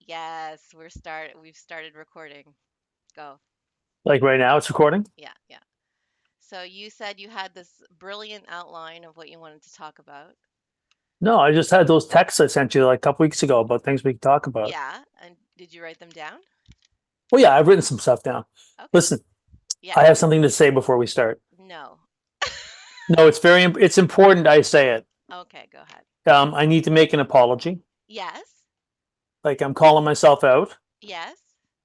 Yes, we've started recording. Go. Like right now, it's recording. Yeah, yeah. So you said you had this brilliant outline of what you wanted to talk about. No, I just had those texts I sent you like a couple weeks ago about things we could talk about. Yeah, and did you write them down? Well, yeah, I've written some stuff down. Okay. Listen, Yeah. I have something to say before we start. No. No, it's important I say it. Okay, go ahead. I need to make an apology. Yes. Like I'm calling myself out. Yes.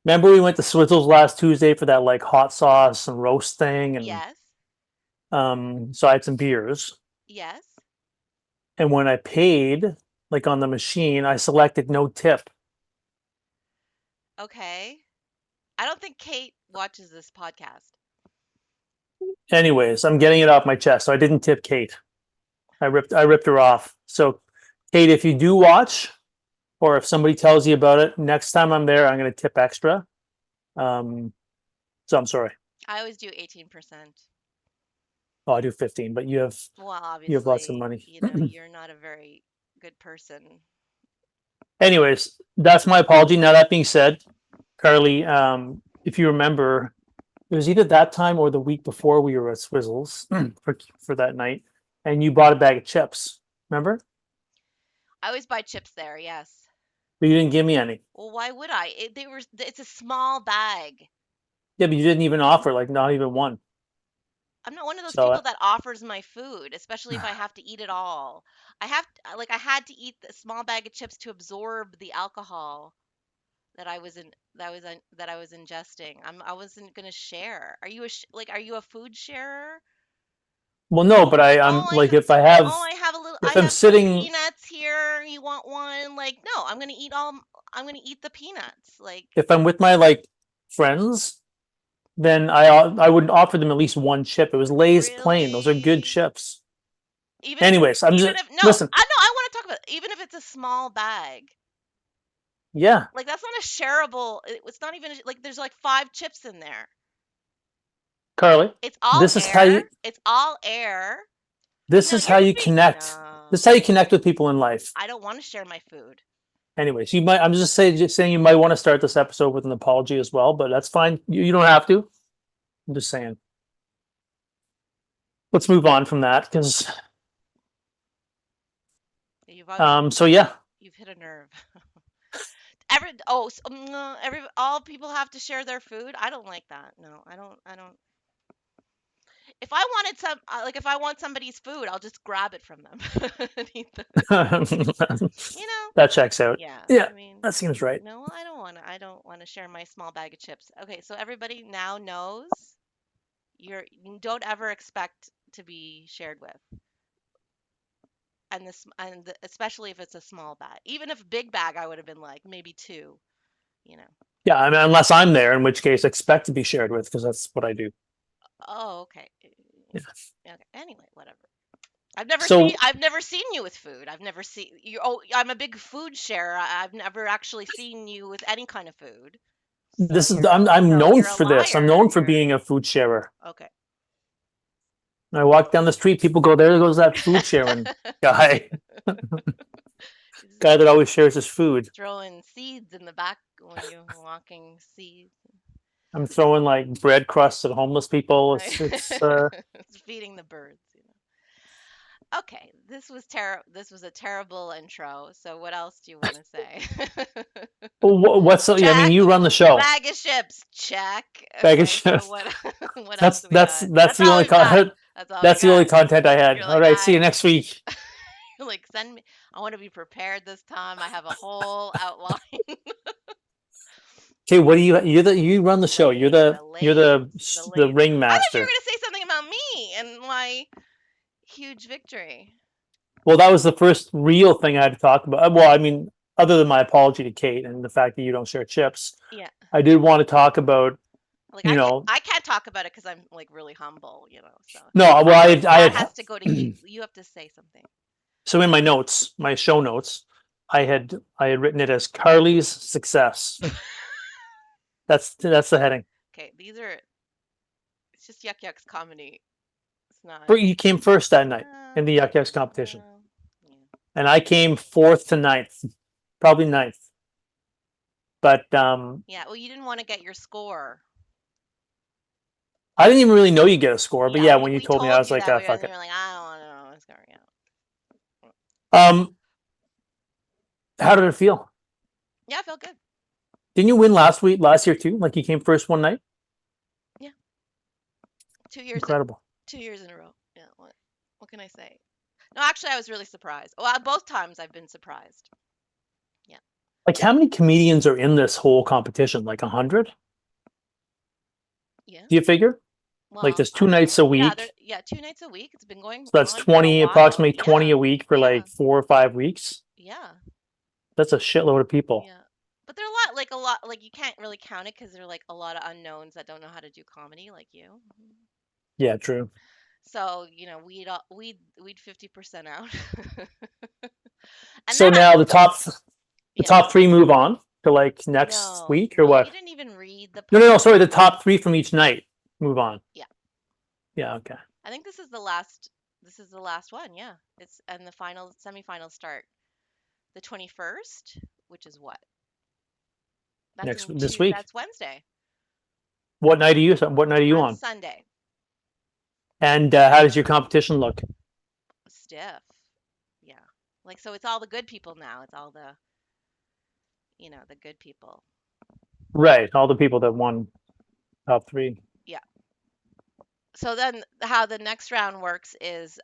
Remember we went to Swizzles last Tuesday for that like hot sauce and roast thing, and Yes. so I had some beers. Yes. And when I paid, like on the machine, I selected no tip. Okay. I don't think Kate watches this podcast. Anyways, I'm getting it off my chest. So I didn't tip Kate. I ripped her off. So Kate, if you do watch, or if somebody tells you about it, next time I'm there, I'm going to tip extra. Um, so I'm sorry. I always do 18%. Oh, I do 15, but Well, you have lots of obviously, money. you're not a very good person. Anyways, that's my apology. Now that being said, Carly, if you remember, it was either that time or the week before we were at Swizzles for that night, and you bought a bag of chips. Remember? I always buy chips there, yes. But you didn't give me any. Well, why would I? It's a small bag. Yeah, but you didn't even offer, like not even one. I'm not one of those So, people that offers my food, especially if I have to eat it all. I had to eat the small bag of chips to absorb the alcohol that I was ingesting. I wasn't going to share. Are you are you a food sharer? well, no, but I'm Oh, like oh, I if I'm have some sitting peanuts here. You want one? Like, no, I'm going to eat the peanuts. Like, if I'm with my like friends, then I would offer them at least one chip. It was Lay's plain; those are good really? chips. Anyways, I'm Even just if no, listen. I want to talk about it. Even if it's a small bag. Yeah, Like that's not a shareable. It's not even like there's like 5 chips in there. Carly, It's all this is how you air. It's all air. this No, is how you connect. This is how you no. connect with people in life. I don't want to share my food. Anyways, you might. I'm just saying you might want to start this episode with an apology as well, but that's fine. You don't have to. I'm just saying. Let's move on from that because You've obviously so yeah, you've hit a nerve. Every all people have to share their food. I don't like that. No, I don't. If I wanted like if I want somebody's food, I'll just grab it from them and eat them. You know? that checks out. Yeah. Yeah, I mean, that seems right. no, I don't want to share my small bag of chips. Okay, so everybody now knows you don't ever expect to be shared with. Especially if it's a small bag. Even if big bag I would have been like maybe 2, you know. Yeah, I mean, unless I'm there, in which case expect to be shared with because that's what I do. Oh, okay. Yeah. Okay. Anyway, whatever. So I've never seen you with food. I've never seen you. Oh, I'm a big food sharer. I've never actually seen you with any kind of food. this is I'm So known you're a for this. I'm liar. known for You're being a food sharer. okay. I walk down the street, people go, there goes that food sharing guy, guy that always shares his food. Throwing seeds in the back when you're walking seeds. I'm throwing like bread crusts at homeless people. Right. It's It's feeding the birds, Okay, this was a terrible intro. So what else do you want to say? what's I mean, Check. you run the show. Bag of chips. Check. Okay, Baggage. so what what else do we got? That's That's the all only we've got. That's all we that's the only got. content I had. You're All like, right, see you next week. you're like send me I want to be prepared this time. I have a whole outline. Okay, what do you run the show? The You're Lay's the the Lay's. I thought you were ringmaster. gonna say something about me and my huge victory. Well, that was the first real thing I had to talk about. Well, I mean, other than my apology to Kate and the fact that you don't share chips, Yeah. I did want to talk about, Like you know, I can't talk about it because I'm like really humble, So no, well, I that had has to go to you. You have to say something. so in my notes, my show notes, I had written it as Carly's success. That's the heading. Okay, it's just yuck yucks comedy. It's not. You came first that night in Uh, the Yuck Yucks competition, yeah. and I came fourth to ninth, probably ninth. But Yeah, well, you didn't want to get your score. I didn't even really know you get a score. But Yeah, yeah, we when you we told me, I told was you like, that, ah, we and fuck then it. we're like, I don't want to know what's going on. Um, how did it feel? Yeah, I felt good. Didn't you win last year too? Like you came first one night. Yeah, 2 years, Incredible. 2 years in a row. Yeah, what can I say? No, actually, I was really surprised. Well, both times I've been surprised. Yeah, Like how many comedians are in this whole competition? Like 100? yeah. Do you figure? Like Well, there's I two don't nights know. a Yeah, week. 2 nights a week. It's been going So that's on for a 20, while. approximately 20 Yeah, a week for yeah, like 4 or 5 weeks. yeah, That's a shitload of people. yeah. But they're a lot, like you can't really count it because they're like a lot of unknowns that don't know how to do comedy like you. Yeah, true. So, we'd 50% out. And So then now the yeah. top three move on to like next No, week or no, you what? didn't even read the No, post. sorry. The top three from each night move on. Yeah. Yeah, okay. I think this is the last one, yeah. It's and the final semifinals start the 21st, which is what? Next this week. That's Wednesday. What night are you? What night are you On on? Sunday. And how does your competition look? Stiff. Yeah. Like so it's all the good people now. It's all the good people. Right, all the people that won top three. Yeah. So then how the next round works is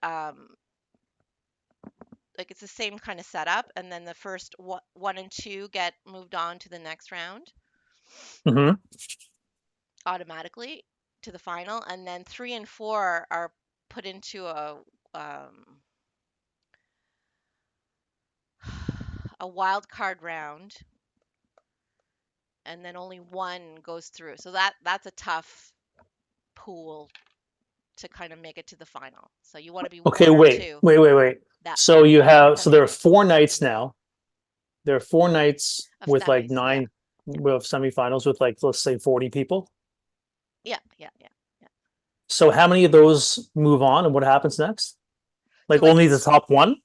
like it's the same kind of setup and then the first one and two get moved on to the next round Mm-hmm. automatically to the final and then three and four are put into um, a wild card round and then only one goes through so that's a tough pool to kind of make it to the final so you want to be Okay, one or two wait. that So you have so can there make are it 4 nights now. There are 4 nights of with like semis. Yeah, nine with semifinals with like let's say 40 people. yeah. So how many of those move on and what happens next? So Like like only the top one?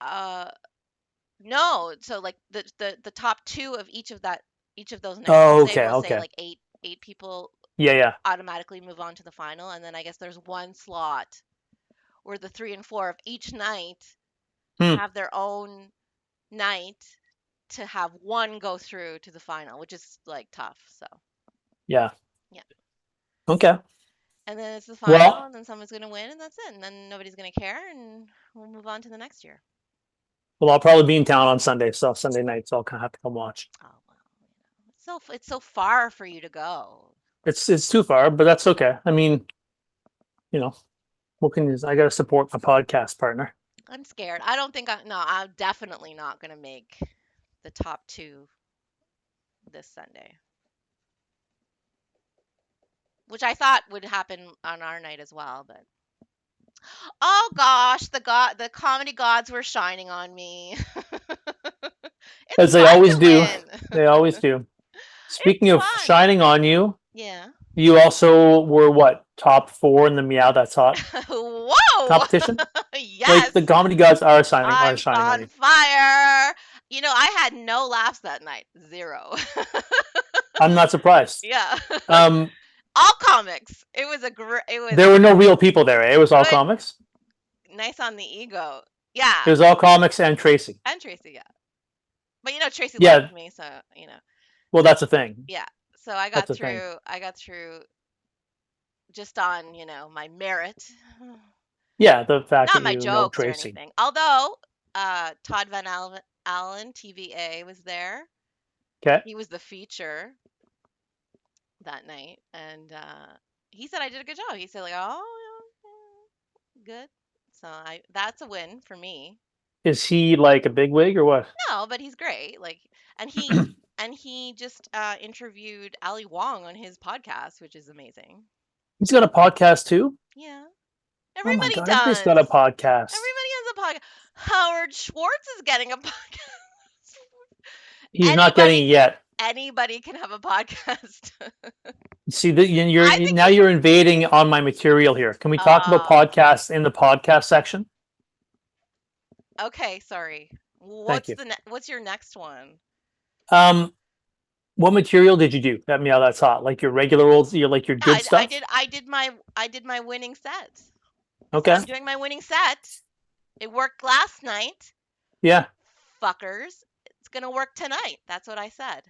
uh no, so like the top two of each of those nights. Oh, okay, We'll say okay. like eight people Yeah, yeah. automatically move on to the final, and then I guess there's one slot where the three and four of each night Hmm. have their own night to have one go through to the final, which is like tough. So Yeah. yeah, Okay. and then it's the final, Well, and then someone's gonna win, and that's it, and then nobody's gonna care, and we'll move on to the next year. I'll probably be in town on Sunday, so Sunday night, so I'll kind of have to come watch. Oh well, it's so far for you to go. It's too far, but that's okay. I mean, you know, what can I got to support my podcast partner. I'm scared. I don't think no, I'm definitely not going to make the top two this Sunday, which I thought would happen on our night as well. But oh gosh, the comedy gods were shining on me. It's As they fun always to do. win. They always do. It's Speaking of fun. shining on you, Yeah. you also were what, top four in the Meow That's Hot Whoa. competition? Like Yes. the comedy gods are I'm shining on on you. fire. I had no laughs that night. Zero. I'm not surprised. Yeah. Um, All comics. It was there were no real people there. Eh? It was all good. comics. Nice on the ego. Yeah. It was all comics and Tracy. And Tracy, yeah. But Tracy likes Yeah. me, so Well, that's the thing. yeah. So That's the thing. I got through just on, my merit. Yeah, the fact that Not my you know jokes or Tracy. anything. Although Todd Allen, TVA, was there. Okay. He was the feature that night, and he said I did a good job. He said like, "Oh, yeah, good." So I that's a win for me. Is he like a big wig or what? No, but he's great. Like, and he just interviewed Ali Wong on his podcast, which is amazing. He's got a podcast too. Yeah, Oh my everybody god, everybody's got does. a podcast. Everybody has a podcast. Howard Schwartz is getting a podcast. He's not getting Anybody, it yet. anybody can have a podcast. See that I you're think now you're invading on my material here. Can we talk about uh podcasts in the podcast section? okay, sorry. Thank you. What's your next one? Um, what material did you do? That meal that's hot, like your regular old, your like your Yeah, good stuff. I did my winning set. I said Okay. I'm doing my winning set. It worked last night, Yeah. fuckers. It's gonna work tonight. That's what I said.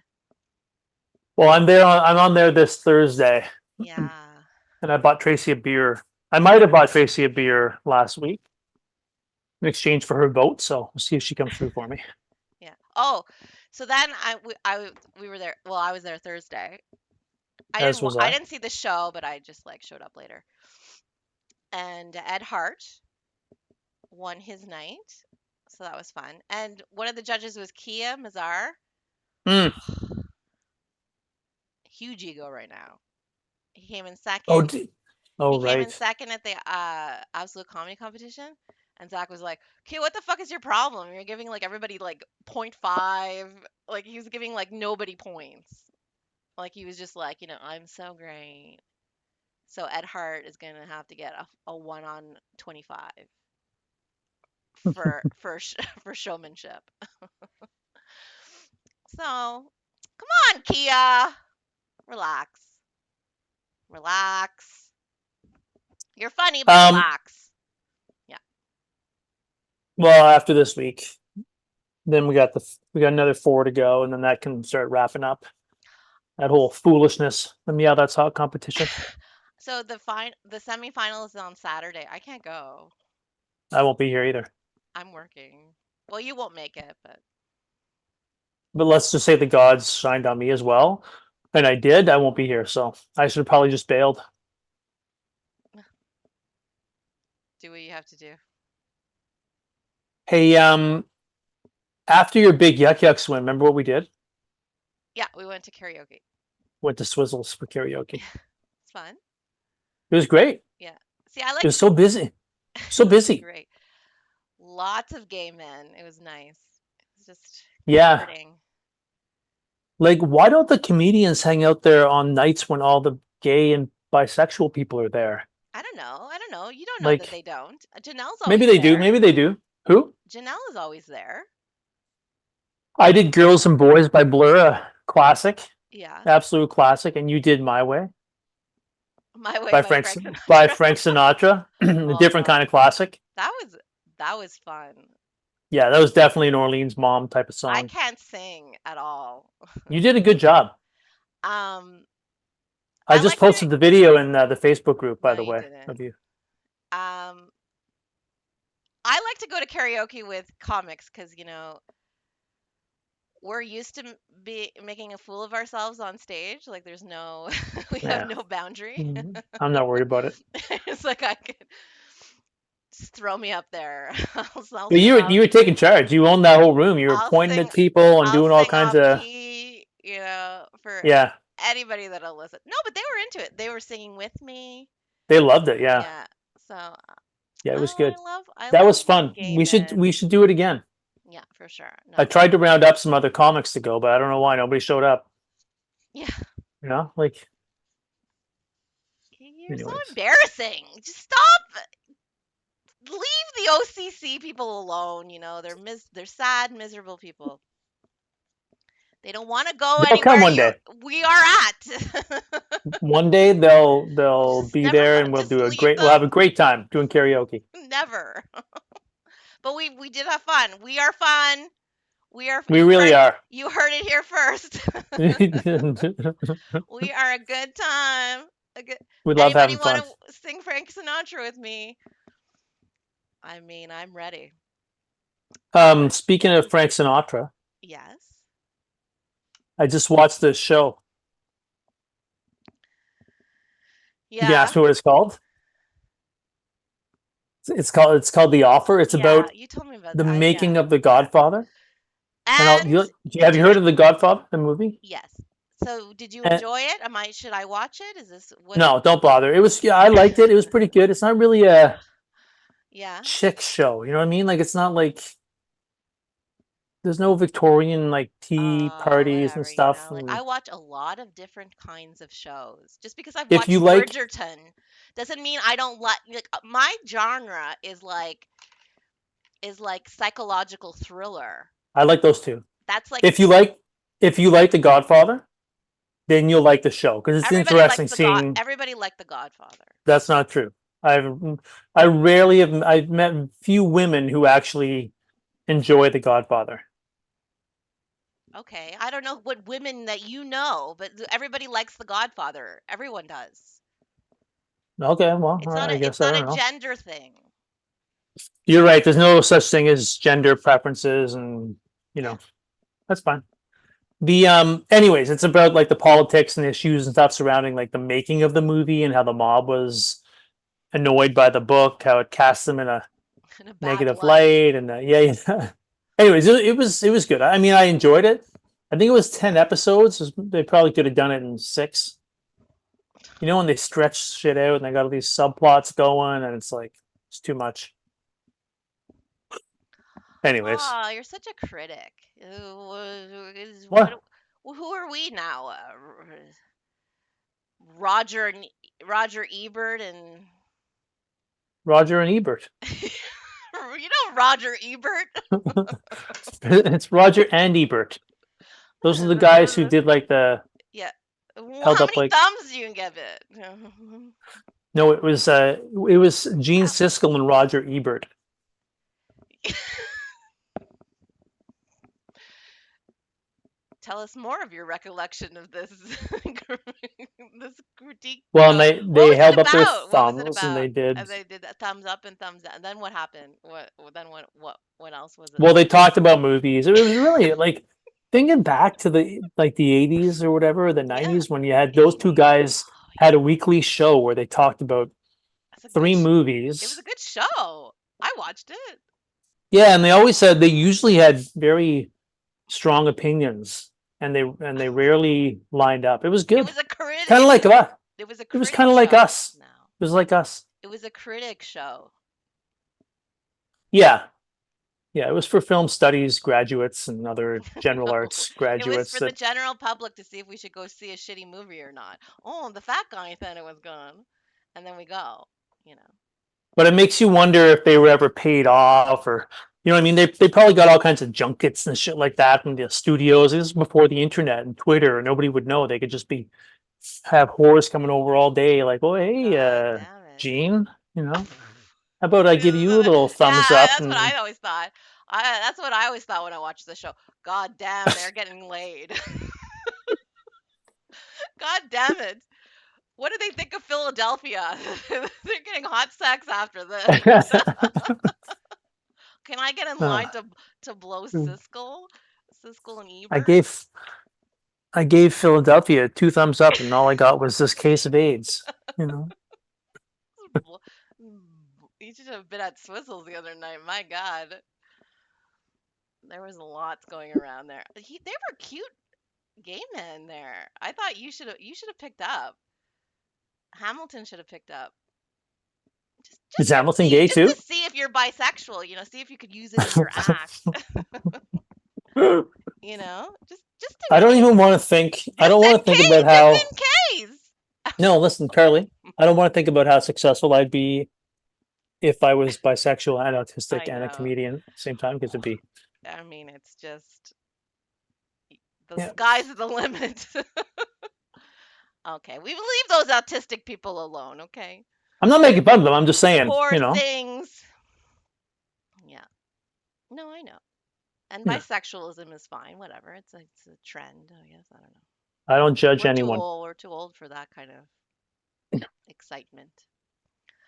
Well, I'm there. I'm on there this Thursday, Yeah. and I bought Tracy a beer. I might have bought Tracy a beer last week in exchange for her vote. So we'll see if she comes through for me. Yeah. Oh, so then we were there. Well, I was there Thursday. As was I I. didn't see the show, but I just like showed up later. And Ed Hart won his night, so that was fun. And one of the judges was Kia Mazar. Mm. Huge ego right now. He came in Oh, second. oh, He came in right. second at the absolute comedy competition. And Zach was like, "Okay, what the fuck is your problem? You're giving like everybody like point 0.5. Like he was giving like nobody points. Like he was just like, I'm so great." So Ed Hart is gonna have to get a 1 on 25 for showmanship. So come on, Kia, relax, relax. You're funny, but Um. relax. Yeah. Well, after this week, then we got another four to go, and then that can start wrapping up that whole foolishness. And yeah, that's hot competition. So the semifinal is on Saturday. I can't go. I won't be here either. I'm working. Well, you won't make it, but But let's just say the gods shined on me as well, and I did. I won't be here, so I should have probably just bailed. do what you have to do. Hey, after your big yuck yuck swim, remember what we did? Yeah, we went to karaoke. Went to Swizzles for karaoke. It's fun. It was great. Yeah. See, I It like was so busy, so it was busy. great. Lots of gay men. It was nice. It was just Yeah, comforting. like why don't the comedians hang out there on nights when all the gay and bisexual people are there? I don't know. I don't know. You don't know that Like they don't. Janelle's maybe always they do, there. maybe they do. Who? Janelle is always there. I did Girls and Boys by Blur, a classic, Yeah. absolute classic, and you did My Way My Way by by Frank Frank by Sinatra. Frank Sinatra, a Oh different kind no. of classic. That was that was fun. Yeah, that was definitely an Orleans mom type of I song. can't sing at all. You did a good job. Um I I just like to posted the video in the Facebook group, by No, the you way, didn't. of you. Um I like to go to karaoke with comics cuz we're used to be making a fool of ourselves on stage. Like there's no we have Yeah, no boundary. I'm not worried about it. It's like I could just throw me up there. I'll But sing you off were taking charge. You owned that whole room. You were I'll pointing sing at people and I'll doing all sing kinds off of key, for yeah. anybody that'll listen. No, but they were into it. They were singing with me. They loved it. Yeah, Yeah. So, yeah, it was oh, good. I That love was fun. gay We men. should do it again. Yeah, for sure. I No. tried to round up some other comics to go, but I don't know why nobody showed up. Yeah. You know, like You're so anyways. embarrassing. Just stop. Leave the OCC people alone. They're sad, miserable people. They don't want to go They'll come anywhere one day. we are at. One day they'll Just be never there and just leave we'll have them. a great time doing karaoke. Never. But we did have fun. We are fun. We really are. You heard it here first. We are a good time. We love Anybody having want fun. to sing Frank Sinatra with me? I mean, I'm ready. Speaking of Frank Sinatra, Yes. I just watched this show. You can Yeah. ask me what it's called. It's called The Offer. It's Yeah. about You told me about the that. making Yeah. of The Yeah. Godfather. And And have you did heard it? of The Godfather, the movie? Yes. So, did you And enjoy it? Should I watch it? Is this what? no, don't bother. It was yeah, I liked it. It was pretty good. It's not really a Yeah. chick show. You know what I mean? Like it's not like there's no Victorian like tea parties and Whatever, stuff. Like And I watch a lot of different kinds of shows. Just because I've if you watched like, Bridgerton doesn't mean I don't like my genre is like psychological thriller. I like those two. That's like If you like, if you like The Godfather, then you'll like the show because it's interesting seeing. Everybody liked the Godfather. That's not true. I've I rarely have I've met few women who actually enjoy The Godfather. Okay, I don't know what women that you know, but everybody likes the Godfather. Everyone does. Okay, well, I It's guess I not a don't know. gender thing. You're right. There's no such thing as gender preferences, and you Yeah. know that's fine. The anyways, it's about like the politics and issues and stuff surrounding like the making of the movie and how the mob was annoyed by the book, how it cast them in a In a bad negative light. light, and yeah, yeah. Anyways, it was good. I mean, I enjoyed it. I think it was 10 episodes. They probably could have done it in six. You know, when they stretch shit out and they got all these subplots going, and it's like it's too much. Anyways, Oh, you're such a critic. What? what Who are we now? Roger and Roger Ebert and Roger and Ebert? you know Roger Ebert. It's Roger and Ebert. Those are the guys who did like the Yeah. Well, held how up many like thumbs do you give it? no, it was Gene Siskel and Roger Ebert. Tell us more of your recollection of this this critique Well, and show. What they was it held up their about? What was it thumbs and about? they did. And they did a thumbs up and thumbs down. And then what happened? What else was it Well, they about? talked about movies. It was really like thinking back to the 80s or whatever, the Yeah, 90s when you had those two 80s. guys Oh had a yeah, weekly show where they talked about that's a good. three It was a movies. good show. I watched it. Yeah, and they always said they usually had very strong opinions and they rarely lined up. It was It good. was a crit. Kind of like us. It was a It was critic kind of like show. us. Now It was like us. it was a critic show. Yeah. Yeah, it was for film studies graduates and other general No, arts it was graduates for the that general public to see if we should go see a shitty movie or not. Oh, the fat guy said it was good, and then we go. You know. but it makes you wonder if they were ever paid off or you know what I mean? They probably got all kinds of junkets and shit like that from the studios. This is before the internet and Twitter, and nobody would know. They could just be have whores coming over all day, like, oh hey, God damn it. Gene, you know, how about I give you a little Yeah, thumbs up that's what and I always thought. That's what I always thought when I watched the show. God damn, they're getting laid. God damn it. What do they think of Philadelphia? They're getting hot sex after this. Can I get in uh, line to blow Siskel? Siskel and I Ebert? gave I gave Philadelphia two thumbs up, and all I got was this case of AIDS. You know, Bl- You should have been at Swizzle's the other night. My God, there was a lot going around there. They were cute gay men there. I thought you should have picked up. Hamilton should have picked up. is Hamilton gay Just to too? see if you're bisexual. See if you could use it in your act. Just in I don't even case. want to think. I Just don't want in to think about case. Just how. in case. No, listen, Carly. I don't want to think about how successful I'd be if I was bisexual and autistic I and a know. comedian at the same time, because it'd be I mean, it's just the yeah. sky's the limit. Okay, we will leave those autistic people alone. Okay, I'm not making fun of them. I'm just saying, poor things. Yeah. No, I know. And yeah. bisexualism is fine. Whatever. It's a trend. I guess I don't know. I don't judge We're too anyone. old. We're too old for that kind of excitement.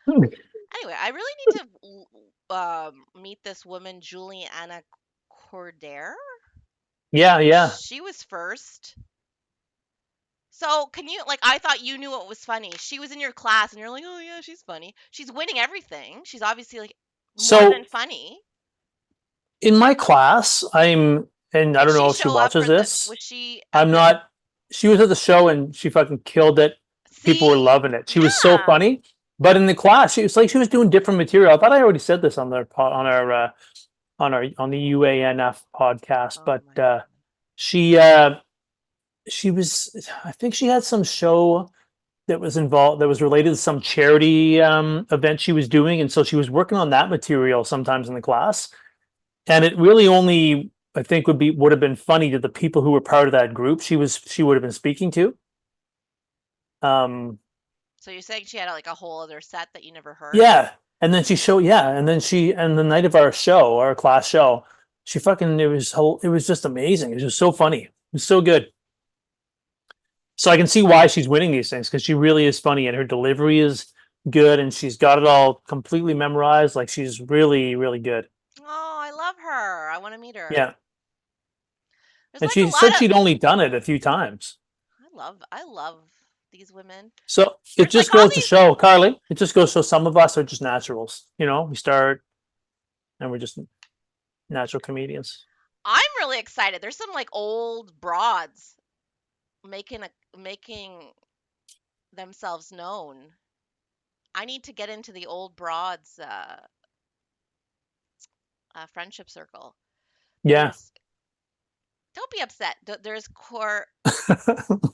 Anyway, I really need to meet this woman, Juliana Cordair. Yeah, yeah. She was first. So can you I thought you knew what was funny. She was in your class and you're like, "Oh yeah, she's funny." She's winning everything. She's obviously more So than funny. in my class, and I Did don't she know if she show up watches for the this. was she at I'm the not. She was at the show and she fucking killed it. People were See? loving it. She was so Yeah. funny. But in the class, she was like she was doing different material. I thought I already said this on on the UANF podcast, Oh but my God. she she was. I think she had some show that was involved that was related to some charity event she was doing, and so she was working on that material sometimes in the class. And it really only I think would have been funny to the people who were part of that group she would have been speaking to. Um, So you're saying she had like a whole other set that you never heard? yeah, and then she showed yeah, and then she and the night of our show, our class show, she fucking it was just amazing. It was just so funny. It was so good. So I can see why she's winning these things because she really is funny and her delivery is good and she's got it all completely memorized. Like she's really, really good. Oh, I love her. I want to meet her. Yeah. There's And like a she said lot of she'd only done it a few times. I love these women. So it There's like just all goes to these show, Carly, it just goes to show some of us are just naturals. You know, we start and we're just natural comedians. I'm really excited. There's some like old broads making themselves known. I need to get into the old broads friendship circle. Yeah. There's Don't be upset. There's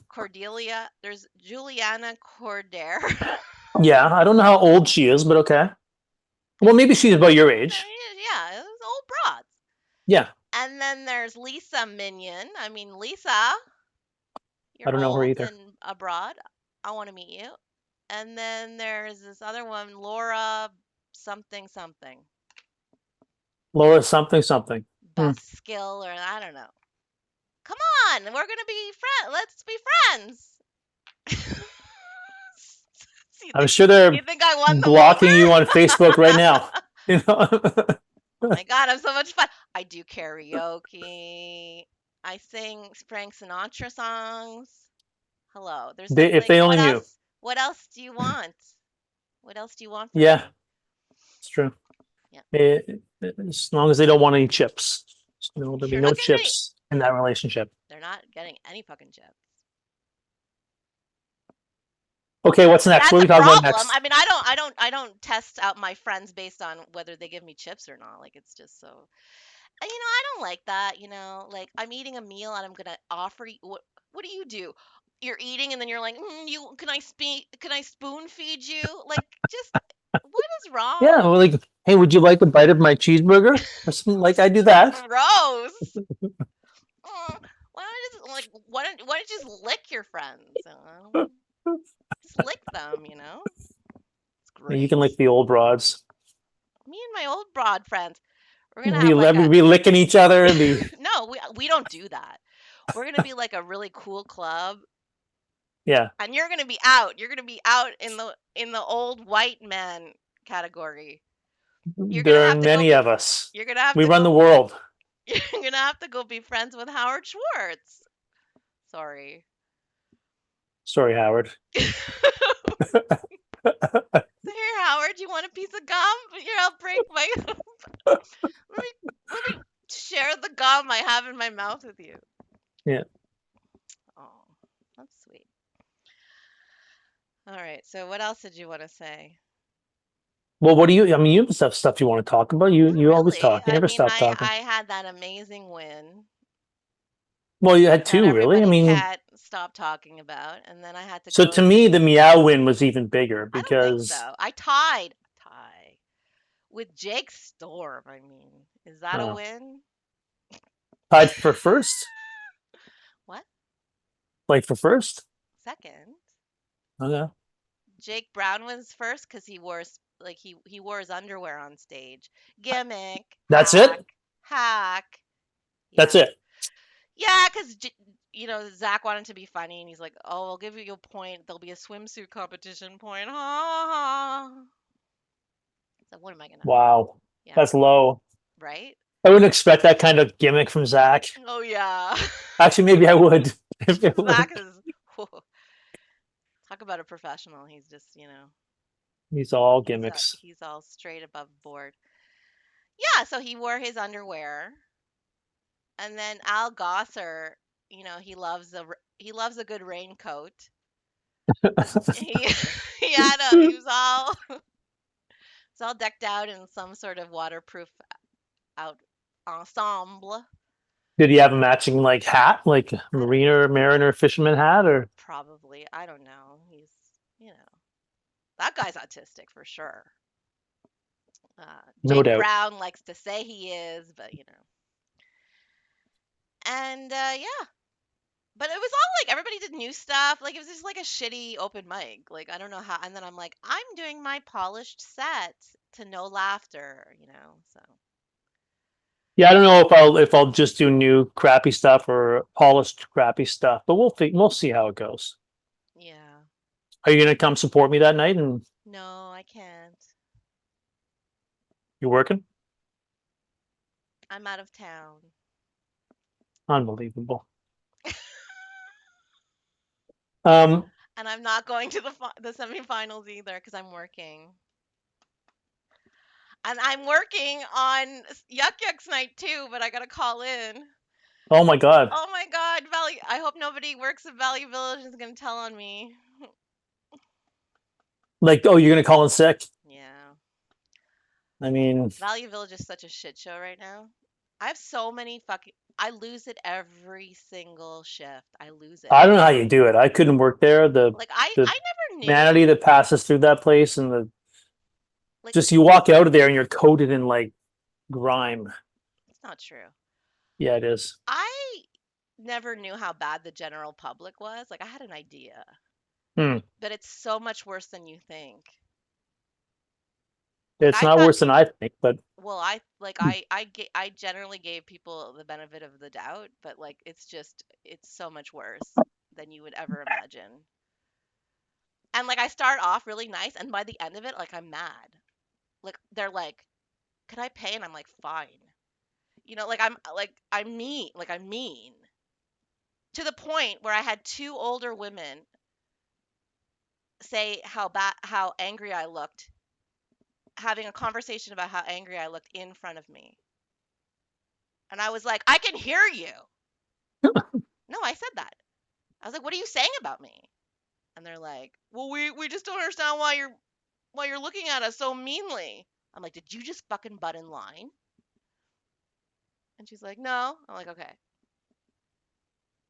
Cordelia. There's Juliana Cordair. Yeah. I don't know how old she is, but okay. Well, maybe she's about your age. Yeah, it's old broads. Yeah. And then there's Lisa Minion. I mean, Lisa, I you're don't know her old either. and abroad. I want to meet you. And then there's this other one, Laura something something. Laura something something. Hmm. Best skill, or I don't know. Come on, we're gonna be friends. Let's be friends. So I'm sure they're you think I won them blocking you on over? Facebook right now. You know, Oh my God, I'm so much fun. I do karaoke. I sing Frank Sinatra songs. Hello. There's if like they what only knew. else? What else do you want? What else do you want from Yeah, me? it's true. Yeah. As long as they don't want any chips, you know, there'll be You're no not getting any. chips in that relationship. They're not getting any fucking chips. Okay, what's next? That's What are a we talking about problem. next? I don't test out my friends based on whether they give me chips or not. Like it's just so. I don't like that. Like I'm eating a meal and I'm gonna offer you. What do you do? You're eating and then you're like, you can I spoon feed you? Like just what is Yeah, wrong? well, like, hey, would you like a bite of my cheeseburger or something? Like I do So that. gross. Why don't you just lick your friends? Just lick them. It's You can great. lick the old broads. Me and my old broad friends, we're gonna Be have like a be licking each other and be no, we don't do that. We're gonna be like a really cool club, yeah. and you're gonna be out. You're gonna be out in the old white man category. You're gonna There are have to go many be. of us. You're gonna have We to run go. the world. You're gonna have to go be friends with Howard Schwartz. Sorry. Sorry, Howard. So here, Howard, you want a piece of gum? Here, I'll break my. Let me share the gum I have in my mouth with you. Yeah. Oh, that's sweet. All right. So what else did you want to say? Well, what do you? I mean, you have stuff you want to talk about. Not You always really. talk. You I never mean, stop talking. I had that amazing win Well, you had that two, really. I everybody mean, can't stop talking about, and then I had to so go to and me, the meow win was even bigger I don't think because so. I tie with Jake Storm. I mean, is that a uh, win? tied for first, What? like for first. Second. Okay, Jake Brown was first because he wore his underwear on stage. Gimmick, that's it. hack. That's Yeah, it. yeah, because Zach wanted to be funny, and he's like, "Oh, I'll give you a point. There'll be a swimsuit competition point." Ha ha. So what am I gonna? Wow, Yeah, that's low. right. I wouldn't expect that kind of gimmick from Zach. Oh yeah. Actually, maybe I would. If it Zach like, is talk about a professional. He's just he's all he's a, gimmicks. he's all straight above board. Yeah, so he wore his underwear. And then Al Gosser, he loves a good raincoat. He he was all decked out in some sort of waterproof out ensemble. Did he have a matching like hat, like I don't know. mariner, fisherman hat, or Probably. I don't know. You know, that guy's autistic for sure. no Jake doubt? Brown likes to say he is, but. And yeah, but it was all like everybody did new stuff. Like it was just like a shitty open mic. Like I don't know how. And then I'm like, I'm doing my polished set to no laughter, you know. So Yeah, I don't know if I'll just do new crappy stuff or polished crappy stuff, but we'll see how it goes. yeah, Are you gonna come support me that night and no, I can't. you're working? I'm out of town, Unbelievable. Um, and I'm not going to the semifinals either because I'm working. And I'm working on Yuck Yucks night too, but I gotta call in. oh my God. Oh my God, Valley! I hope nobody works at Valley Village is gonna tell on me. Like, oh, you're gonna call in sick? Yeah, I mean, Valley Village is such a shit show right now. I have so many fucking. I lose it every single shift. I lose it. I don't know how you do it. I couldn't work there. Like I, The I never humanity knew. that passes through that place and the Like just you walk out of there and you're coated in like grime. it's not true. Yeah, it is. I never knew how bad the general public was. Like I had an idea, Hmm. but it's so much worse than you think. Like It's I not thought worse than I think, but well, I like hmm. I generally gave people the benefit of the doubt, but like it's so much worse than you would ever imagine. And like I start off really nice, and by the end of it, like I'm mad. Like they're like, "Can I pay?" And I'm like, "Fine." You know, like I'm mean to the point where I had two older women say how angry I looked, having a conversation about how angry I looked in front of me, and I was like, "I can hear you." No, I said that. I was like, "What are you saying about me?" And they're like, "Well, we just don't understand why you're looking at us so meanly." I'm like, "Did you just fucking butt in line?" And she's like, "No." I'm like, "Okay."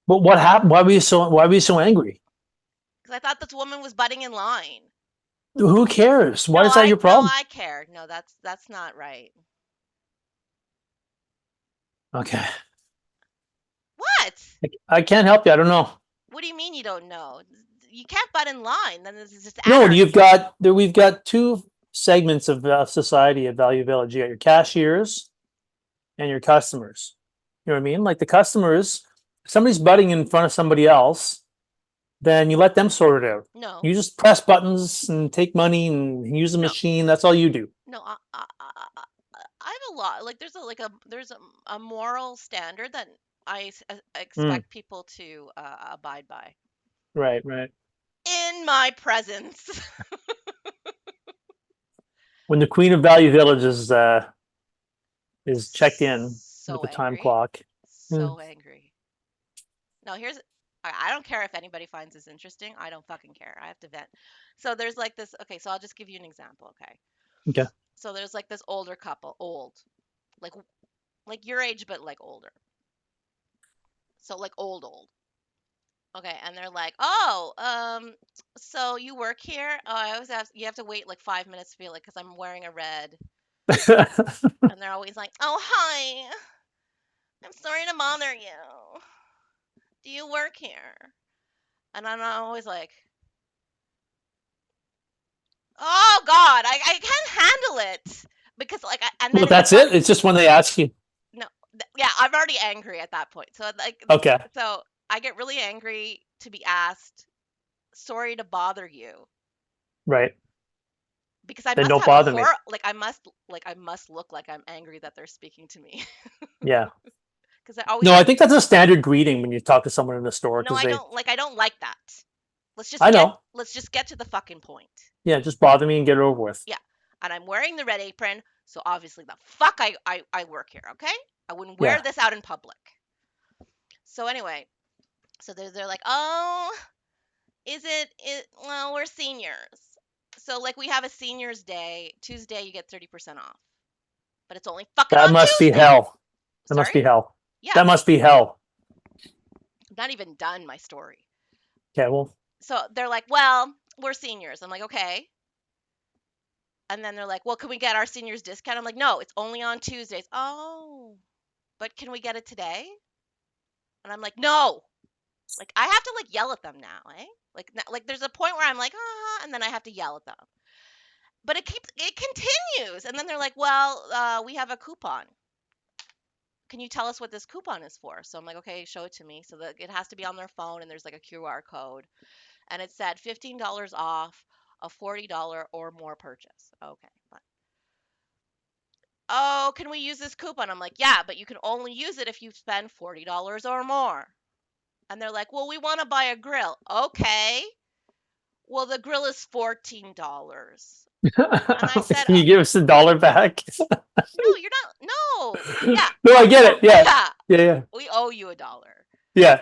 But what happened? Why were you so angry? Because I thought this woman was butting in line. Who cares? Why No, is that your problem? I care. No, that's not right. Okay. What? I can't help you. I don't know. What do you mean you don't know? You can't butt in line. Then this is just No, anarchy. we've got two segments of society at Value Village. You got your cashiers and your customers. You know what I mean? Like the customers, if somebody's butting in front of somebody else, then you let them sort it out. No, You just press buttons and take money and use the no, machine. That's all you do. no. I have a lot. Like there's a moral standard that Mm, expect people to abide by right, right. in my presence. When the Queen of Value Village is checked in with So the time angry, clock. Mm. so angry. No, here's I don't care if anybody finds this interesting. I don't fucking care. I have to vent. So there's like this. Okay, so I'll just give you an example. Okay, Okay. so there's like this older couple, old, like your age, but like older. So like old. Okay, and they're like, "Oh, so you work here? Oh, I always have you have to wait like 5 minutes to be like, because I'm wearing a red." And they're always like, "Oh, hi. I'm sorry to bother you. Do you work here?" And I'm always like, "Oh God, I can't handle it." Because like, and Well, then it's that's funny. it. It's just when they ask you. No, yeah, I'm already angry at that point. So like, Okay, so I get really angry to be asked, "Sorry to bother you." right. Because I Then must don't have a bother me. horror, like I must look like I'm angry that they're speaking to me. Yeah. Because I always No, I like, think that's a standard greeting when you talk to someone in the store no, because they. I don't like that. I know. Let's just get to the fucking point. Yeah, just bother me and get it over with. Yeah, and I'm wearing the red apron, so obviously the fuck I work here. Okay, I wouldn't wear Yeah. this out in public. So anyway, so they're like, oh, is it? Well, we're seniors, so like we have a seniors day. Tuesday you get 30% off, but it's only fucking That on must be Tuesday. hell. That must Sorry? be hell. Yeah, That must be hell. I'm not even done my story. Okay, well, So they're like, well, we're seniors. I'm like, okay. And then they're like, well, can we get our seniors discount? I'm like, no, it's only on Tuesdays. Oh, but can we get it today? And I'm like, no. Like I have to like yell at them now, eh? Like there's a point where I'm like, ah, and then I have to yell at them. But it continues, and then they're like, well, we have a coupon. Can you tell us what this coupon is for? So I'm like, okay, show it to me. So that it has to be on their phone, and there's like a QR code, and it said $15 off a $40 or more purchase. Okay, fine. Oh, can we use this coupon? I'm like, yeah, but you can only use it if you spend $40 or more. And they're like, well, we want to buy a grill. Okay. Well, the grill is $14. And I said, Can you give us $1 back? no, you're not. No. Yeah. No, I get it. Yeah, Yeah. yeah, yeah, We owe you $1. yeah.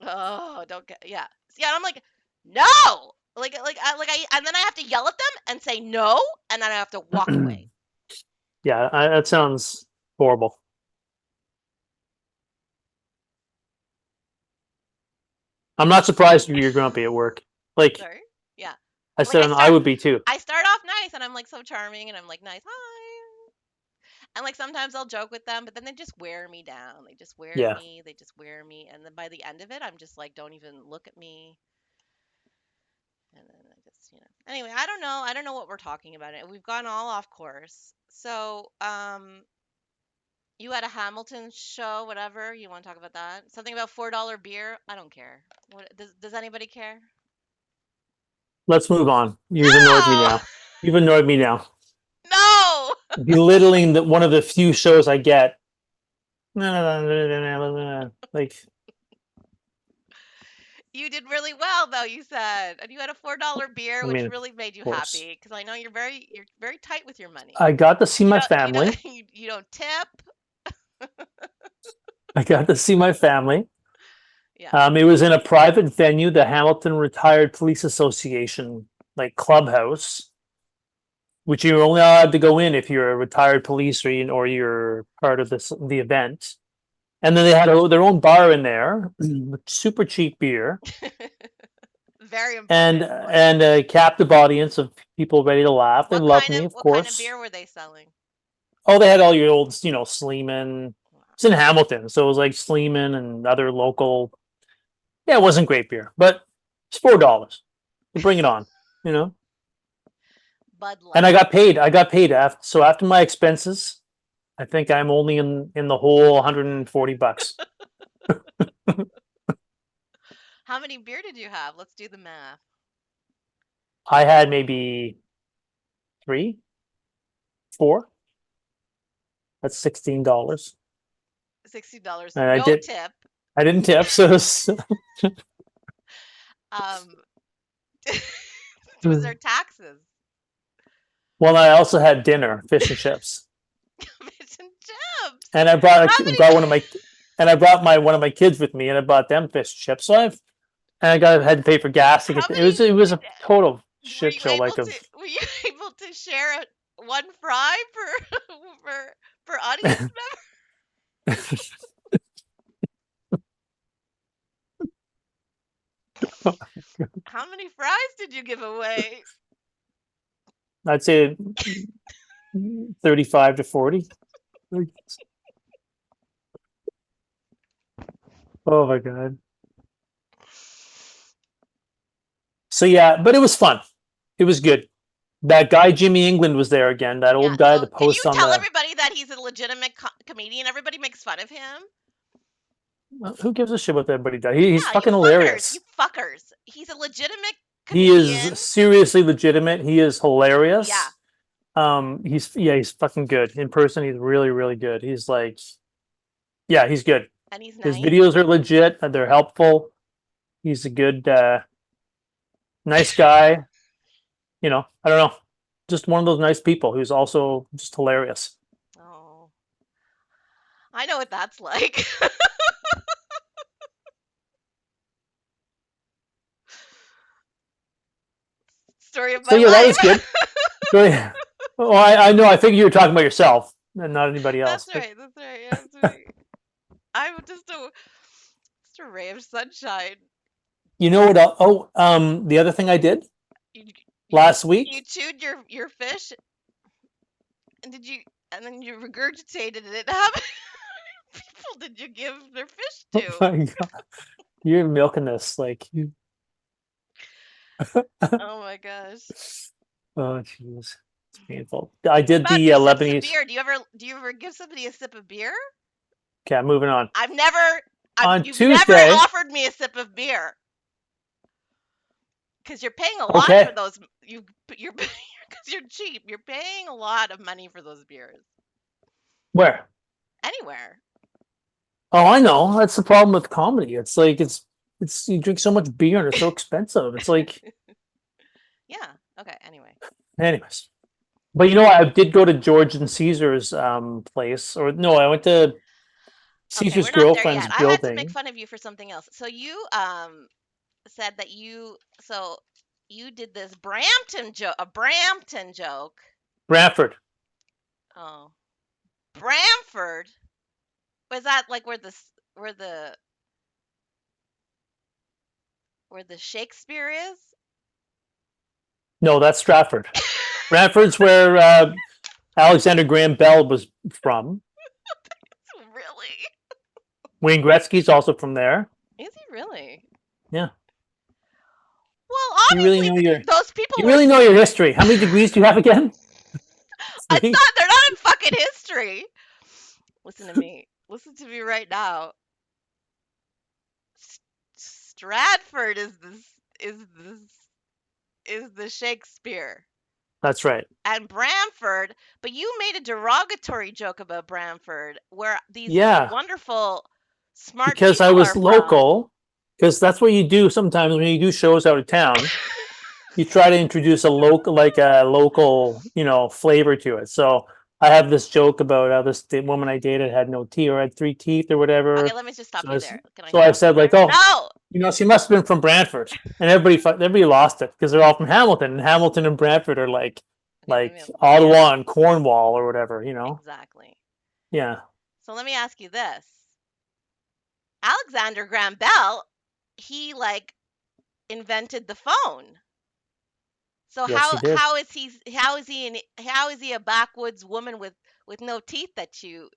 Oh, don't get. Yeah. Yeah. And I'm like, no. And then I have to yell at them and say no. And then I have to walk away. Yeah, that sounds horrible. I'm not surprised you're grumpy at work. Like Sorry. Yeah. I Like said, I would be too. I start off nice and I'm like so charming and I'm like, nice. Hi. And like sometimes I'll joke with them, but then they just wear me down. They just wear Yeah. me. They just wear me. And then by the end of it, I'm just like, don't even look at me. And then I just, Anyway, I don't know. I don't know what we're talking about. We've gone all off course. So, you had a Hamilton show, whatever. You want to talk about that? Something about $4 beer? I don't care. What does anybody care? Let's move on. You've annoyed me No! now. You've annoyed me now. No! Belittling one of the few shows I get. Like, You did really well though, you said. And you had a $4 beer I which mean, of really made you course. happy because I know you're very tight with your money. I got to see You my don't you family. don't you don't tip. I got to see my family. Yeah. It was in a private venue, the Hamilton Retired Police Association, like clubhouse, which you're only allowed to go in if you're a retired police or you're part of the event. And then they had their own bar in there, with super cheap beer, Very and important point. and a captive audience of people ready to laugh. They What loved kind me, of of what kind of course. beer were they selling? Oh, they had all your old, Sleeman. Wow. It's in Hamilton, so it was like Sleeman and other local. Yeah, it wasn't great beer, but it's $4. Bring it on, you know. Bud And I Light. got paid. I got paid after. So after my expenses, I think I'm only in the whole $140. How many beer did you have? Let's do the math. I had maybe three, four. That's $16, $60. and No tip. I didn't tip. So Um was there taxes? well, I also had dinner, fish and chips, Fish and chips. and How many brought one of my and I brought my one of my kids with me, and I bought them fish and chips. So had to pay for gas to how get there. many It was a total were shit you show. able Like to of were you able to share one fry per for audience member? How many fries did you give away? I'd say 35 to 40. Oh my god. So yeah, but it was fun. It was good. That guy Jimmy England was there again. That Yeah, old guy so that can you posts on tell the. everybody that he's a legitimate comedian? Everybody makes fun of him. Who gives a shit what everybody does? He's Yeah, you fucking fuckers, you hilarious. fuckers. He's a legitimate He is comedian. seriously legitimate. He is Yeah, hilarious. He's fucking good in person. He's really really good. He's like, yeah, he's good. and he's His nice. videos are legit. They're helpful. He's a good, nice guy. I don't know, just one of those nice people who's also just hilarious. Oh, I know what that's like. Story of So my yeah, that was life. good. So, yeah. Oh, I know. I figured you were talking about yourself and not anybody else. That's But right. That's right. Yeah, that's right. I'm just a ray of sunshine. you know what? The other thing I did You you last you week. chewed your fish and did you and then you regurgitated it. How people did you give their fish Oh to? my God. You're milking this like you. Oh my gosh. Oh, jeez. It's painful. I What did about the your sips of Lebanese. beer? Do you ever give somebody a sip of beer? Okay, moving on. I've never On you've never Tuesday, offered me a sip of beer because you're paying a lot for okay, those. You're because you're cheap. You're paying a lot of money for those beers where? anywhere. Oh, I know. That's the problem with comedy. It's like it's you drink so much beer and it's so expensive. It's like, Yeah. Okay. Anyway. anyways. But you know what? I did go to George and Caesar's place, or no, I went to Okay, Caesar's we're not there yet. girlfriend's I had to make building, fun of you for something else. So you said that you did this Brampton joke. Brantford. Oh, Bramford. Was that like where the where the Shakespeare is? No, that's Stratford. Brantford's where Alexander Graham Bell was from. Really? Wayne Gretzky's also from there. Is he really? Yeah, Well, you really obviously know your those people you were. really know your history. How many degrees do you have again? It's Three. not. They're not in fucking history. Listen to me. Listen to me right now. S- Stratford this is the Shakespeare. That's right. And Bramford, but you made a derogatory joke about Bramford, where these Yeah, wonderful, smart because I people was are from. local. Because that's what you do sometimes when you do shows out of town. You try to introduce a local, like a local, flavor to it. So I have this joke about how this woman I dated had no teeth or had three teeth or Okay, whatever. let me just stop So you I, there. Can I so I stop you said like, there? oh, No. she must have been from Brantford, and everybody lost it because they're all from Hamilton, and Hamilton and Brantford are Okay, like Ottawa and Cornwall or whatever. exactly. Yeah. So let me ask you this: Alexander Graham Bell, he like invented the phone. So Yes, how he did. how is how is he a backwoods woman with no teeth that you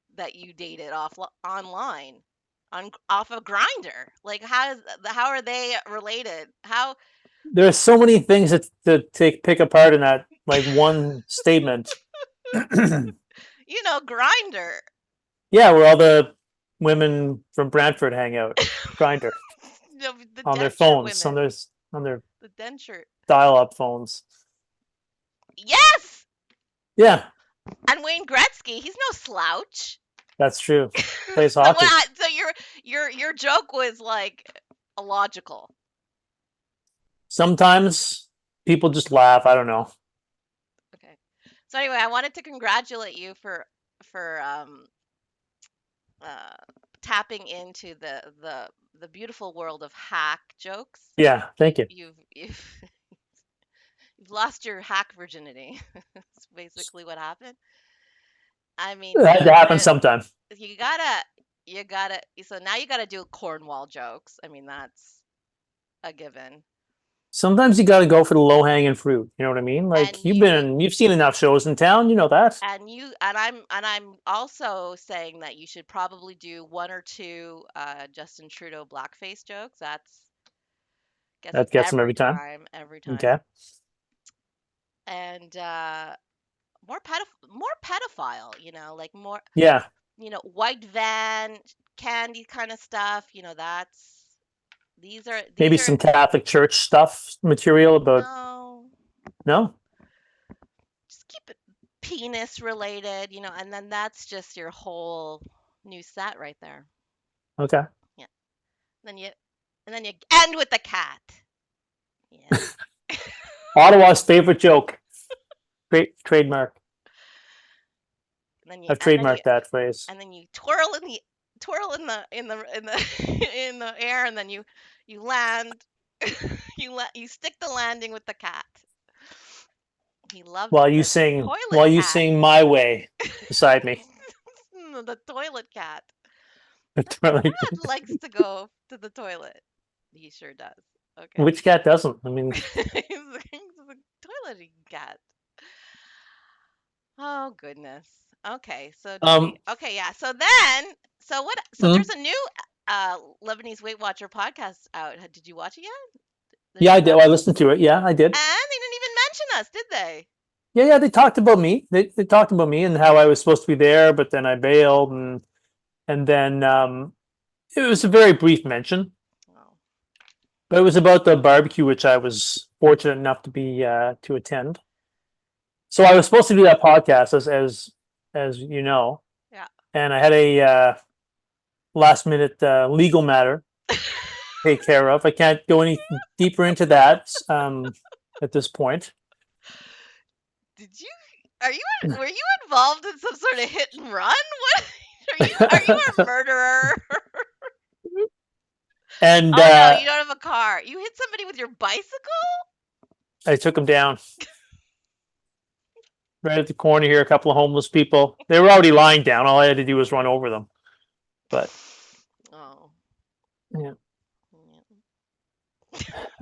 dated online on off of Grinder? Like how are they related? How There's so many things to take pick apart in that like one statement. Grinder, Yeah, where all the women from Brantford hang out, Grinder, the on their denture phones, women, on their the denture. dial-up phones. Yes, Yeah, and Wayne Gretzky, he's no slouch. that's true. Plays So hockey. your joke was like illogical. Sometimes people just laugh. I don't know. Okay. So anyway, I wanted to congratulate you for uh, tapping into the beautiful world of hack jokes. Yeah, thank you. You've lost your hack virginity. That's basically what happened. I mean, It had to happen sometime. you gotta you gotta so now you gotta do Cornwall jokes. I mean, that's a given. Sometimes you got to go for the low-hanging fruit. You know what I mean? And Like you you've seen enough shows in town. You know that. and I'm also saying that you should probably do one or two Justin Trudeau blackface jokes. That's gets That gets them every time. every time. Okay. And more pedophile, like more, Yeah, white van candy kind of stuff. That's maybe these are some Catholic Church stuff material about no, no. just keep it penis related, and then that's just your whole new set right there. Okay. Yeah. Then you and then you end with the cat. Yeah. Ottawa's favorite joke. Great trademark. And then you I've and then you trademarked that phrase. and then you twirl in the in the air, and then you land. You stick the landing with the cat. He loves it. The While toilet you cat. sing My Way beside me. The toilet cat. The Like, cat likes to go to the toilet. He sure does. Okay. which cat doesn't? I mean, He's a toilet cat. Oh goodness. Okay, so do we? um, Okay, yeah. So then, So Mm. there's a new Lebanese Weight Watcher podcast out. Did you watch it yet? The Yeah, new I did. Well, I episode? listened to it. Yeah, I did. And they didn't even mention us, did they? Yeah, yeah. They talked about me. They talked about me and how I was supposed to be there, but then I bailed, and then it was a very brief mention, Oh. but it was about the barbecue, which I was fortunate enough to be to attend. So I was supposed to do that podcast, as you know, Yeah. and I had a last minute legal matter to take care of. I can't go any deeper into that at this point. Did you are you were you involved in some sort of hit and run? What are you a murderer? And Oh no, you don't have a car. You hit somebody with your bicycle? I took him down right at the corner here. A couple of homeless people. They were already lying down. All I had to do was run over them. But Oh. yeah, Yeah.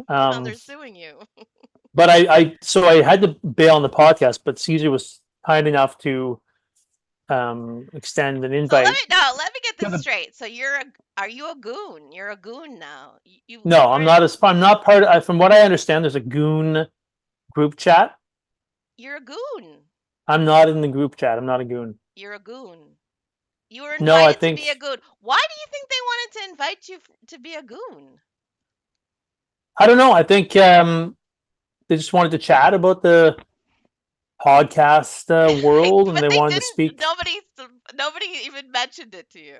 Now um, they're suing you. but so I had to bail on the podcast. But Caesar was kind enough to extend an So let invite me no, let me get to this the. straight. So are you a goon? You're a goon now. You No, I'm weren't not. I'm not part. From what I understand, there's a goon group chat. you're a goon. I'm not in the group chat. I'm not a goon. You're a goon. You were No, I invited to be a think goon. Why do you think they wanted to invite you to be a goon? I don't know. I think they just wanted to chat about the podcast world, and But they they wanted to didn't. speak. Nobody even mentioned it to you.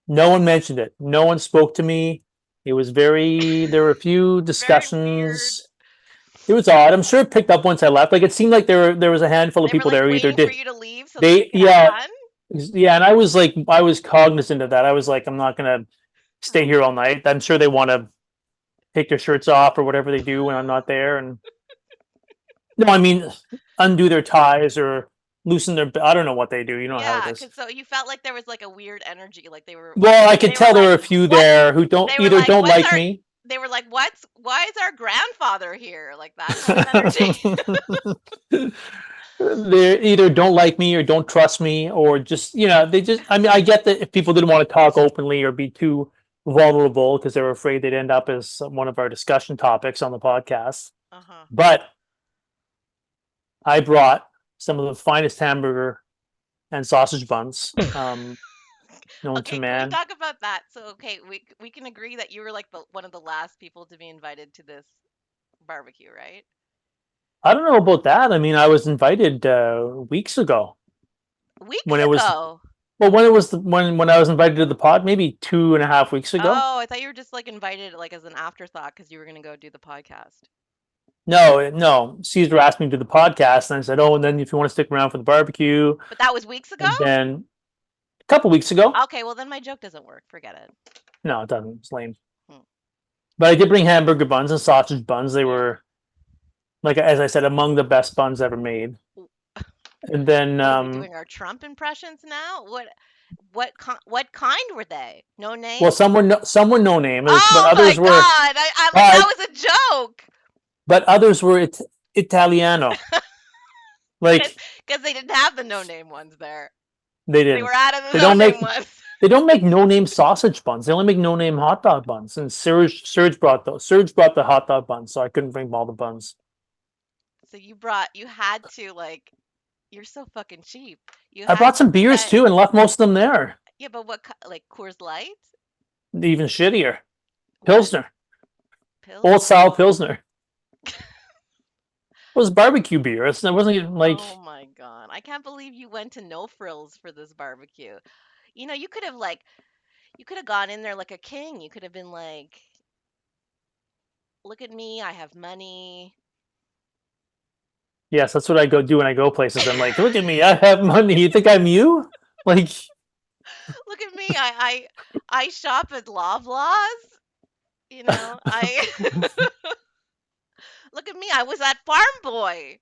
No one mentioned it. No one spoke to me. It was very. There were a few Very weird. discussions. It was odd. I'm sure it picked up once I left. Like it seemed like there was a handful of They were people like there who either waiting for did you to leave so that they they could have yeah fun. yeah, and I was cognizant of that. I was like, I'm not gonna stay here all night. I'm sure they want to take their shirts off or whatever they do when I'm not there. And no, I mean undo their ties or loosen their. I don't know what they do. You know how it Yeah, is. cause so you felt like there was like a weird energy, like Well, I could they were tell there like, were a few "What?" there who They were either like, don't "What's like our?" me. They were like, "What's? Why is our grandfather here?" Like that kind of energy. They either don't like me or don't trust me or just they just I mean I get that if people didn't want to talk openly or be too vulnerable because they were afraid they'd end up as one of our discussion topics on the podcast, Uh huh. but I brought some of the finest hamburger and sausage buns known to Okay, can we man. talk about that? So, okay, we can agree that you were like the one of the last people to be invited to this barbecue, right? I don't know about that. I mean, I was invited weeks ago Weeks when it was ago. when it was when I was invited to the pod, maybe 2.5 weeks ago. Oh, I thought you were just like invited like as an afterthought because you were gonna go do the podcast. No, no. Caesar asked me to do the podcast, and I said, "Oh, and then if you want to stick around for the barbecue," But that was weeks ago? and then a couple weeks ago. Okay, well then my joke doesn't work. Forget it. No, it doesn't. It's lame. Hmm. But I did bring hamburger buns and sausage buns. They Yeah. were, like as I said, among the best buns ever made. And then, What are we doing? Our Trump impressions now? What kind were they? No name? well, some were no name, but Oh my others were, God! I like that but was a joke others were Italiano. Like because they didn't have the no name ones there. they They were didn't. out of the They no don't name make ones. they don't make no name sausage buns. They only make no name hot dog buns. And Serge brought those. Serge brought the hot dog buns, so I couldn't bring all the buns. So you had to like you're so fucking cheap. You I had brought to some beers spend too and left most of them there. yeah, but like Coors Light? Even shittier. What? Pilsner. Old Pilsner? style Pilsner. It was barbecue beer. It wasn't even Oh like, my God. I can't believe you went to No Frills for this barbecue. You know, you could have gone in there like a king. You could have been like, "Look at me, I have money." yes, that's what I go do when I go places. I'm like, look at me. I have money. You think I'm you? Like, Look at me. I shop at Loblaws, you know. I Look at me. I was at Farm Boy.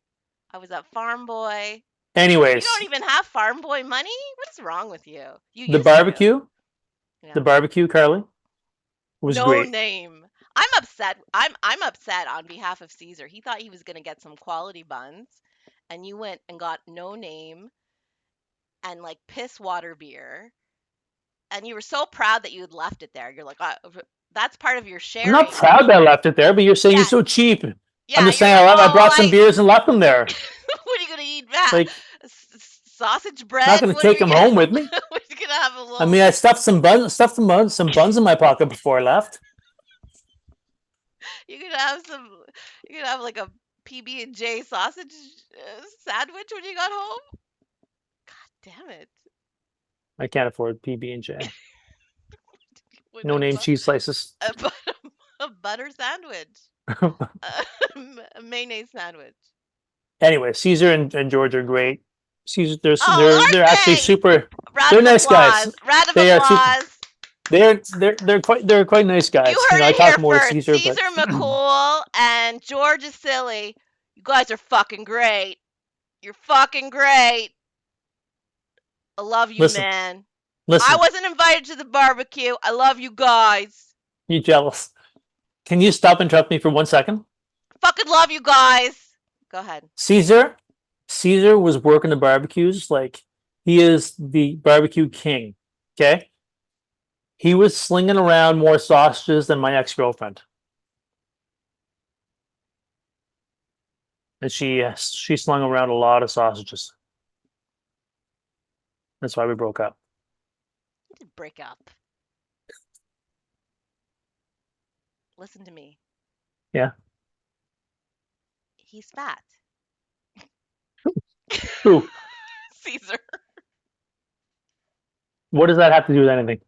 I was at Farm Boy. You don't anyways, even have Farm Boy money? What's wrong with you? You the used to. barbecue, the Yeah. barbecue, Carly, was No great. name. I'm upset on behalf of Caesar. He thought he was going to get some quality buns and you went and got no name and like piss water beer. and you were so proud that you had left it there. You're like, that's part of your I'm not sharing. proud that I left it there, but you're saying you're Yeah, so cheap. I'm yeah. just You're saying like, I oh, brought some beers and left them there. what are you gonna eat, Matt? Like, Sausage not bread? going to What are take we them gonna? home with me. What are you gonna have a I little? mean, I stuffed some buns in my pocket before I left. You gonna have some? You gonna have like a PB and J sausage sandwich when you got home? Damn it! I can't afford PB and J. Wouldn't No have name cheese slices. a, bu- a butter sandwich, a mayonnaise sandwich. Anyway, Caesar and George are great. Caesar, they're Oh, they're actually aren't they? super. Round They're of nice guys. applause! Round of They are super. applause! They're quite nice You guys. heard I it talk here more to first. Caesar, Caesar but McCool and George is silly. You guys are fucking great. You're fucking great. I love you, listen, man. I listen. wasn't invited to the barbecue. I love you guys. You jealous? Can you stop interrupting me for 1 second? Fucking love you guys. Go ahead. Caesar, Caesar was working the barbecues like he is the barbecue king. Okay, he was slinging around more sausages than my ex girlfriend, and she slung around a lot of sausages. That's why we broke up. You did break up. Listen to me. Yeah. He's fat. Who? Caesar. What does that have to do with anything?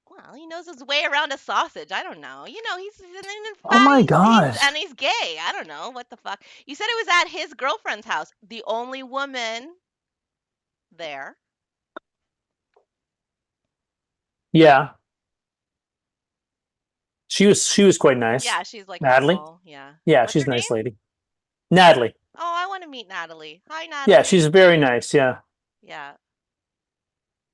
Well, he knows his way around a sausage. I don't know. You know, he's Oh my he's god. and he's gay. I don't know what the fuck. You said it was at his girlfriend's house. The only woman there. Yeah, she was quite nice. Yeah, she's like Natalie. normal. Yeah. Yeah, What's she's her a name? nice lady. Natalie. Oh, I want to meet Natalie. Hi, Yeah, she's Natalie. very nice. Yeah. Yeah.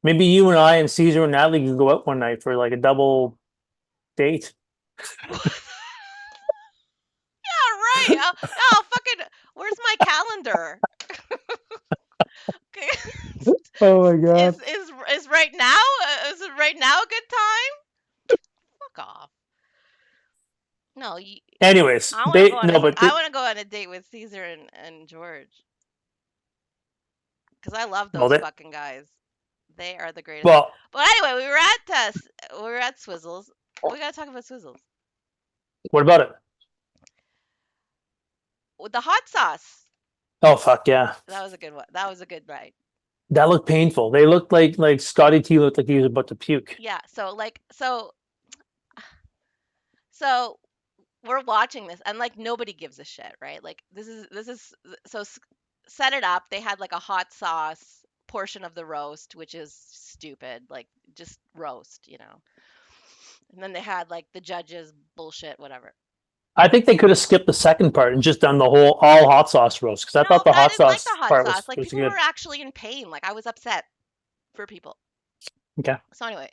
Maybe you and I and Caesar and Natalie can go out one night for like a double date. Yeah, right. Oh, fucking. Where's my calendar? Okay. Oh my god. Is right now? Is it right now a good time? Fuck off. No, Anyways, I want to go they on a no, but I want to go on a date with Caesar and George because I love well, those fucking guys. They are the greatest. well, But anyway, we were at Swizzles. We gotta talk about Swizzles what about it? with the hot sauce. Oh fuck yeah, That was a good one. That was a good ride. that looked painful. They looked like Scotty T looked like he was about to puke. Yeah. So we're watching this and like nobody gives a shit, right? Like this is so set it up. They had like a hot sauce portion of the roast, which is stupid, like just roast, you know. And then they had like the judges bullshit, whatever. I think they could have skipped the second part and just done the whole all hot sauce roast because I No, thought the I hot didn't like the sauce hot part sauce. was Like was people were good. actually in pain. Like I was upset for people. Okay. So anyway,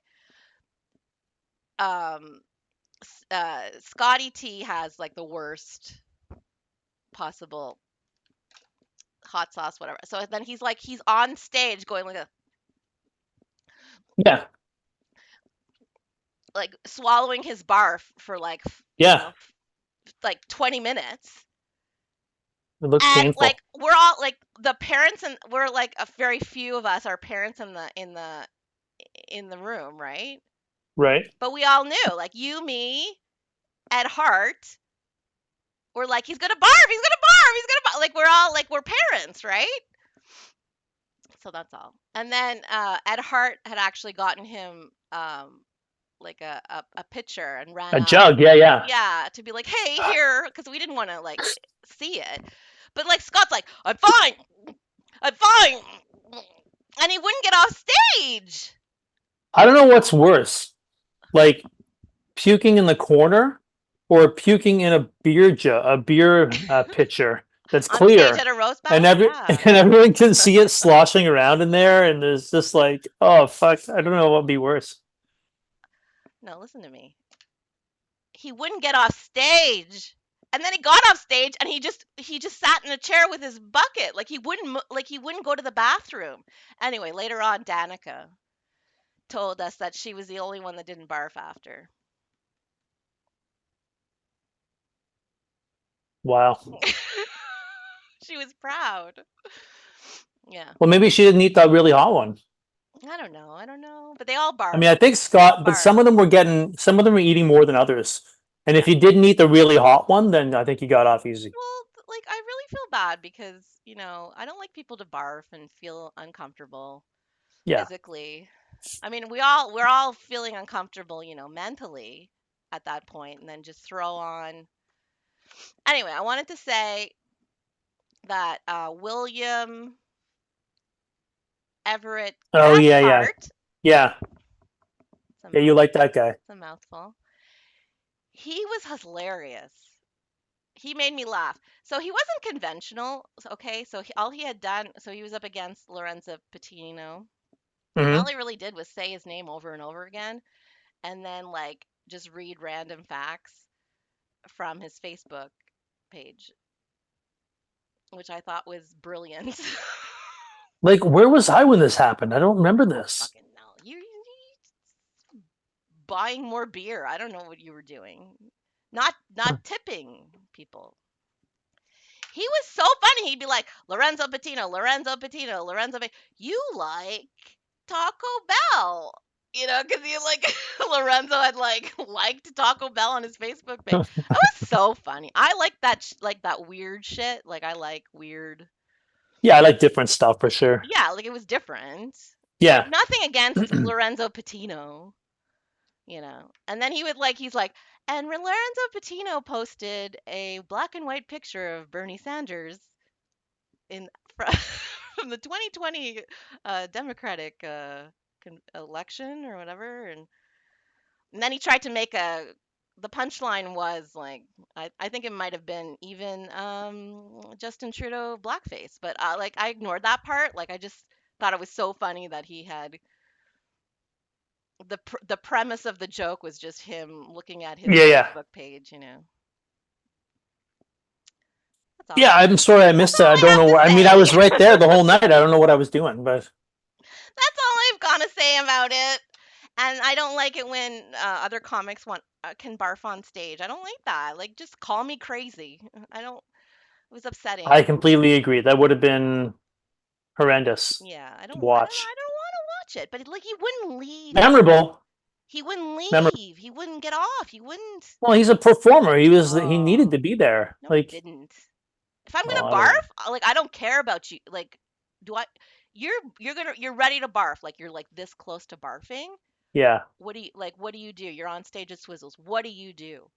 um, Scotty T has like the worst possible hot sauce, whatever. So then he's on stage going Yeah. like swallowing his barf for like Yeah. like 20 minutes. It looked And like painful. we're all like the parents and we're like a very few of us are parents in the room, right? Right. But we all knew, like you, me, at heart, we're like he's gonna barf, he's gonna barf, he's gonna barf. Like we're all like we're parents, right? So that's all. And then Ed Hart had actually gotten him like a pitcher and ran A up. jug. Yeah. Yeah. Yeah, to be like, hey, here, because we didn't want to like see it. But like Scott's like, I'm fine, I'm fine, and he wouldn't get off stage. I don't know what's worse, like puking in the corner or puking in a beer pitcher that's On stage clear, at a roast and battle, yeah. everyone can see it sloshing around in there, and there's just like, oh fuck, I don't know what would be worse. No, listen to me. He wouldn't get off stage. And then he got off stage and he just sat in a chair with his bucket. Like he wouldn't go to the bathroom. Anyway, later on told us that she was the only one that didn't barf after. Wow. She was proud. Yeah. Well, maybe she didn't eat that really hot one. I don't know. I don't know. But they all I mean, I barfed. think They all Scott, but barfed. some of them were eating more than others. And if Yeah. you didn't eat the really hot one, then I think you got off easy. Well, like I really feel bad because, I don't like people to barf and feel uncomfortable Yeah. physically. I mean, we're all feeling uncomfortable, mentally at that point and then just throw on. Anyway, I wanted to say that William Everett Oh yeah, yeah, Cathcart, yeah, it's a yeah. You mouth, like that guy? it's a mouthful. He was hilarious. He made me laugh. So he wasn't conventional. Okay, so all he had done, so he was up against Lorenzo Patino, and all Hmm. he really did was say his name over and over again, and then like just read random facts from his Facebook page, which I thought was brilliant. Like, where was I when this happened? I don't remember I don't this. fucking know. You buying more beer. I don't know what you were doing. Not tipping people. He was so funny. He'd be like, Lorenzo Patino, Lorenzo Patino, Lorenzo. You like Taco Bell, because he like Lorenzo had like liked Taco Bell on his Facebook page. That was so funny. I like that, like that weird shit. Like I like weird. Yeah, I like different stuff for sure. Yeah, like it was different. Like Yeah. nothing against Lorenzo Patino. And then he's like, and Lorenzo Patino posted a black and white picture of Bernie Sanders in from the 2020 Democratic election or whatever, and then he tried to make a. The punchline was like, I think it might have been even Justin Trudeau blackface, but like I ignored that part. Like I just thought it was so funny that he had the premise of the joke was just him looking at his Yeah, yeah. Facebook page. That's all I Yeah, have. I'm sorry I That's missed it. all I I don't have know to where. I mean, I was say. right there the whole night. I don't know what I was doing, but That's all I've got to say about it. And I don't like it when other comics can barf on stage. I don't like that. Like, just call me crazy. I don't. It was I upsetting. completely agree. That would have been horrendous Yeah, I to don't. I don't. watch. I don't want to watch it. But like, he wouldn't leave. Memorable. He wouldn't Memorable. leave. He wouldn't get off. He wouldn't. Well, he's a performer. He needed Oh to be there. no, he Like, didn't. If I'm oh, gonna I don't know. barf, like I don't care about you. Like, do I? You're ready to barf. Like you're like this close to barfing. Yeah, What do you do? You're on stage at Swizzles. What do you do?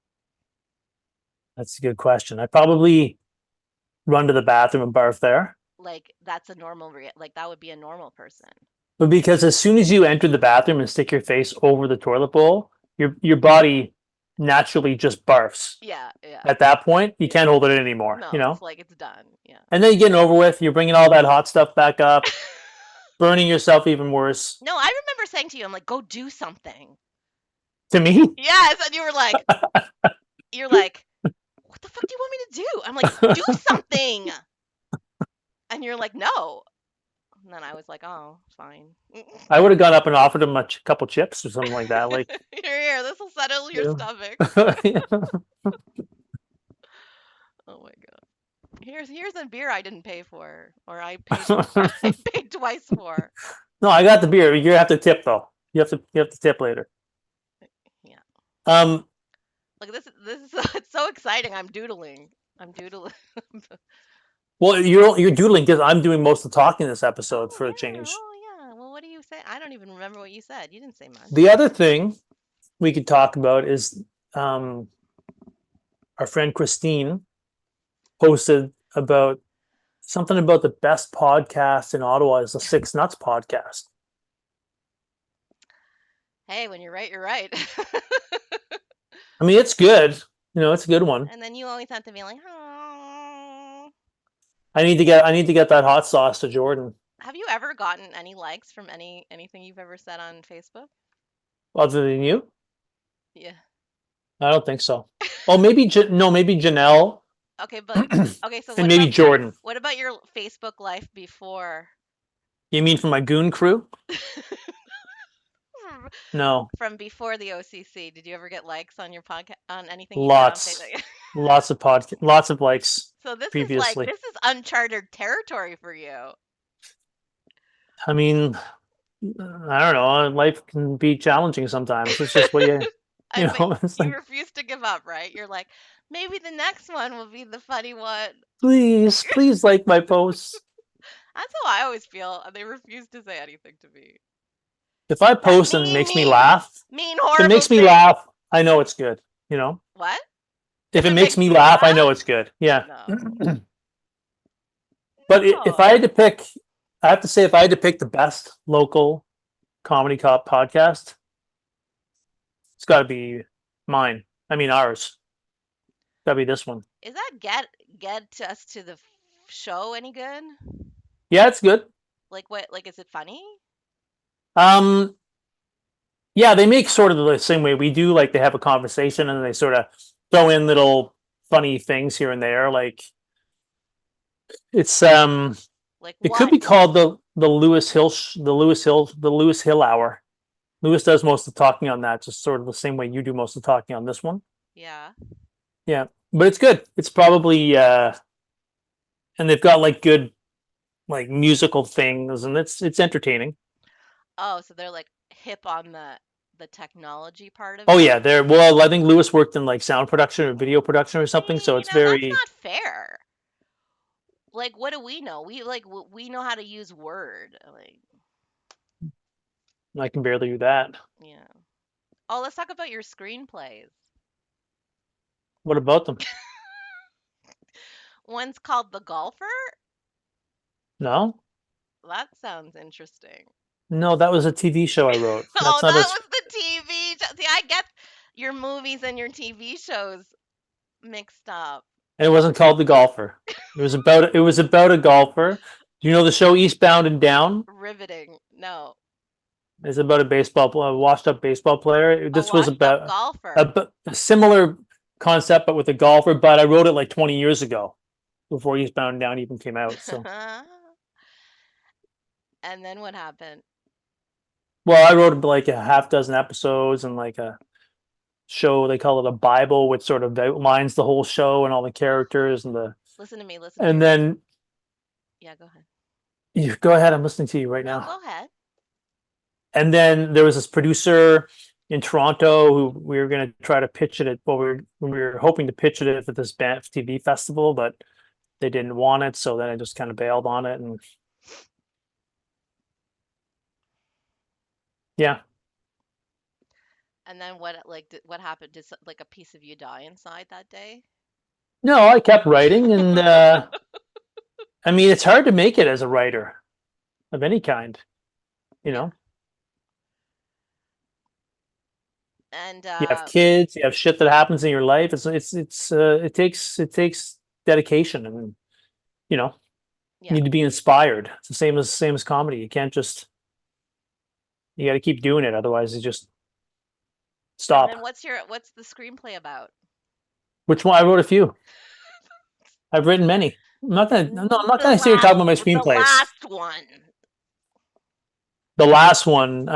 that's a good question. I probably run to the bathroom and barf there. Like that's a like that would be a normal person. But because as soon as you enter the bathroom and stick your face over the toilet bowl, your body naturally just barfs. Yeah, yeah. At that point, you Yeah. can't hold it anymore, No, it's like it's done. Yeah. And then you're getting over with. You're bringing all that hot stuff back up, burning yourself even worse. No, I remember saying to you, I'm like, go do something. To me, Yes, and you're like, what the fuck do you want me to do? I'm like, do something. And you're like, no. And then I was like, oh, fine. I would have gone up and offered him a couple chips or something like that. Like, Here, this will settle your you stomach. know. Oh my god. Here's a beer I didn't pay for, or I paid I paid twice for. No, I got the beer. You have to tip though. You have to tip later. Yeah. Um, Look, this is it's so exciting. I'm doodling. I'm doodling. well, you're doodling because I'm doing most of the talking this episode Oh for a yeah. change. Oh yeah. Well, what do you say? I don't even remember what you said. You didn't say much. The other thing we could talk about is um, our friend Christine posted about something about the best podcast in Ottawa is the Six Nuts podcast. Hey, when you're right, you're right. I mean, it's good. It's a good one. And then you always have to be like, oh. I need to get that hot sauce to Jordan. Have you ever gotten any likes from anything you've ever said on Facebook? Other than you, Yeah. I don't think so. Oh, maybe no, maybe Janelle Okay, but okay. So and maybe Jordan. what about your Facebook life before? You mean from my goon crew? No, from before the OCC. Did you ever get likes on your podcast on anything you said on lots, Facebook? lots of likes So previously. this is uncharted territory for you. I mean, I don't know. Life can be challenging sometimes. It's just what you But know. It's you like, refuse to give up, right? You're like, maybe the next one will be the funny one. please like my posts. That's how I always feel. They refuse to say anything to me. If I That post and it mean, makes me mean, laugh, mean, if it horrible makes me thing. laugh, I know it's good. You know, What? if If it it makes makes me you laugh, I know laugh? it's good. Yeah. No. But if I No. had to pick, I have to say, if I had to pick the best local comedy cop podcast, it's got to be mine. I mean, ours. Got to be this one. Is that get us to the show any good? Yeah, it's good. Like what? Like is it funny? Um, yeah, they make sort of the same way we do. Like they have a conversation and they sort of throw in little funny things here and there. Like it's Like it could what? be called the Lewis Hill hour. Lewis does most of the talking on that, just sort of the same way you do most of the talking on this one. Yeah. Yeah, but it's good. It's probably and they've got like good like musical things, and it's entertaining. Oh, so they're like hip on the technology part of Oh it. yeah, they're well. I think Lewis worked in like sound production or video production or something, so See, it's now that's very. not fair. Like, what do we know? We know how to use Word. Like, I can barely do that. yeah. Oh, let's talk about your screenplays. What about them? One's called The Golfer. No, That sounds interesting. no, that was a TV show I wrote. Oh, That's not that a. was the TV show. See, I get your movies and your TV shows mixed up. And it wasn't called The Golfer. It was about a golfer. Do you know the show Eastbound and Down? Riveting. No. It's about a washed up baseball player. A This was washed up about golfer. a similar concept, but with a golfer. But I wrote it like 20 years ago, before Eastbound and Down even came out. So, And then what happened? well, I wrote like a half dozen episodes and like a show. They call it a Bible, which sort of outlines the whole show and all the characters and the. Listen to me. Listen to And me. then Yeah, go ahead. you go ahead. I'm listening to you right No, now. go ahead. And then there was this producer in Toronto who we were going to try to pitch it at. Well, we were hoping to pitch it at this Banff TV festival, but they didn't want it, so then I just kind of bailed on it. And yeah, And then what? Like, what happened? Did like a piece of you die inside that day? no, I kept writing, and I mean, it's hard to make it as a writer of any kind, you Yeah. know. And You have kids, you have shit that happens in your life. It takes dedication, and you know, you yeah. need to be inspired. It's the same as comedy. You can't just you got to keep doing it, otherwise you just And then stop. what's the screenplay about? Which one? I wrote a few. I've written many. I'm not gonna sit here talking about my The screenplays. last one. The last one,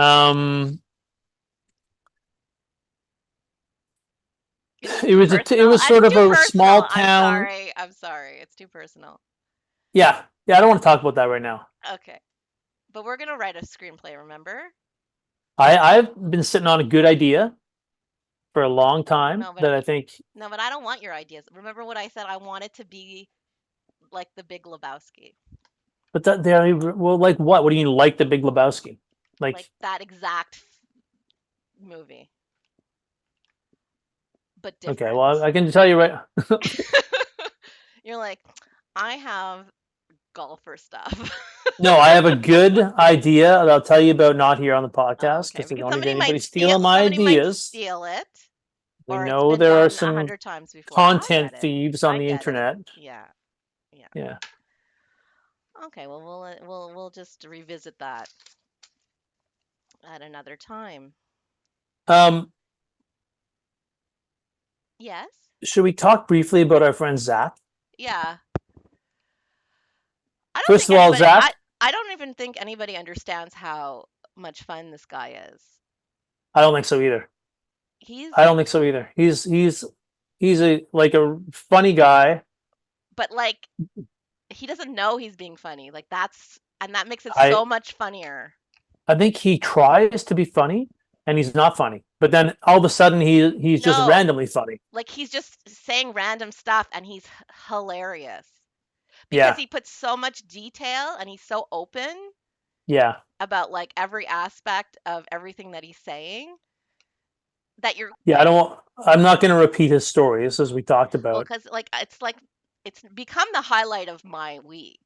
Is it too it personal? was It's sort of too a small personal. I'm town. sorry. I'm sorry. It's too personal. Yeah, yeah. I don't want to talk about that right now. Okay. But we're gonna write a screenplay, remember? I've been sitting on a good idea for a long time No, but that I think. no, but I don't want your ideas. Remember what I said? I want it to be like the Big Lebowski. But that they well, like what? What do you mean, like the Big Lebowski? Like Like that exact movie, but okay, different. well, I can tell you right. You're like, I have golfer stuff. No, I have a good idea that I'll tell you about, not here on the Oh, podcast, okay, because we because don't need anybody stealing my somebody might ideas. steal it, We or it's know been there are done a some hundred times before. I content get it. thieves on I the get it. internet. Yeah, yeah. Yeah. Okay, well, we'll just revisit that at another time. Um, Yes. should we talk briefly about our friend Zach? Yeah. I don't First think of all, anybody. Zach, I don't even think anybody understands how much fun this guy is. I don't think so either. He's I don't think so either. He's a like a funny guy. but like he doesn't know he's being funny. Like that's and that makes it I so much funnier. I think he tries to be funny and he's not funny. But then all of a sudden he's just No, randomly funny. like he's just saying random stuff and he's hilarious because Yeah. he puts so much detail and he's so open Yeah. about like every aspect of everything that he's saying that you're Yeah, I'm not going to repeat his stories as we talked well about. because like it's become the highlight of my week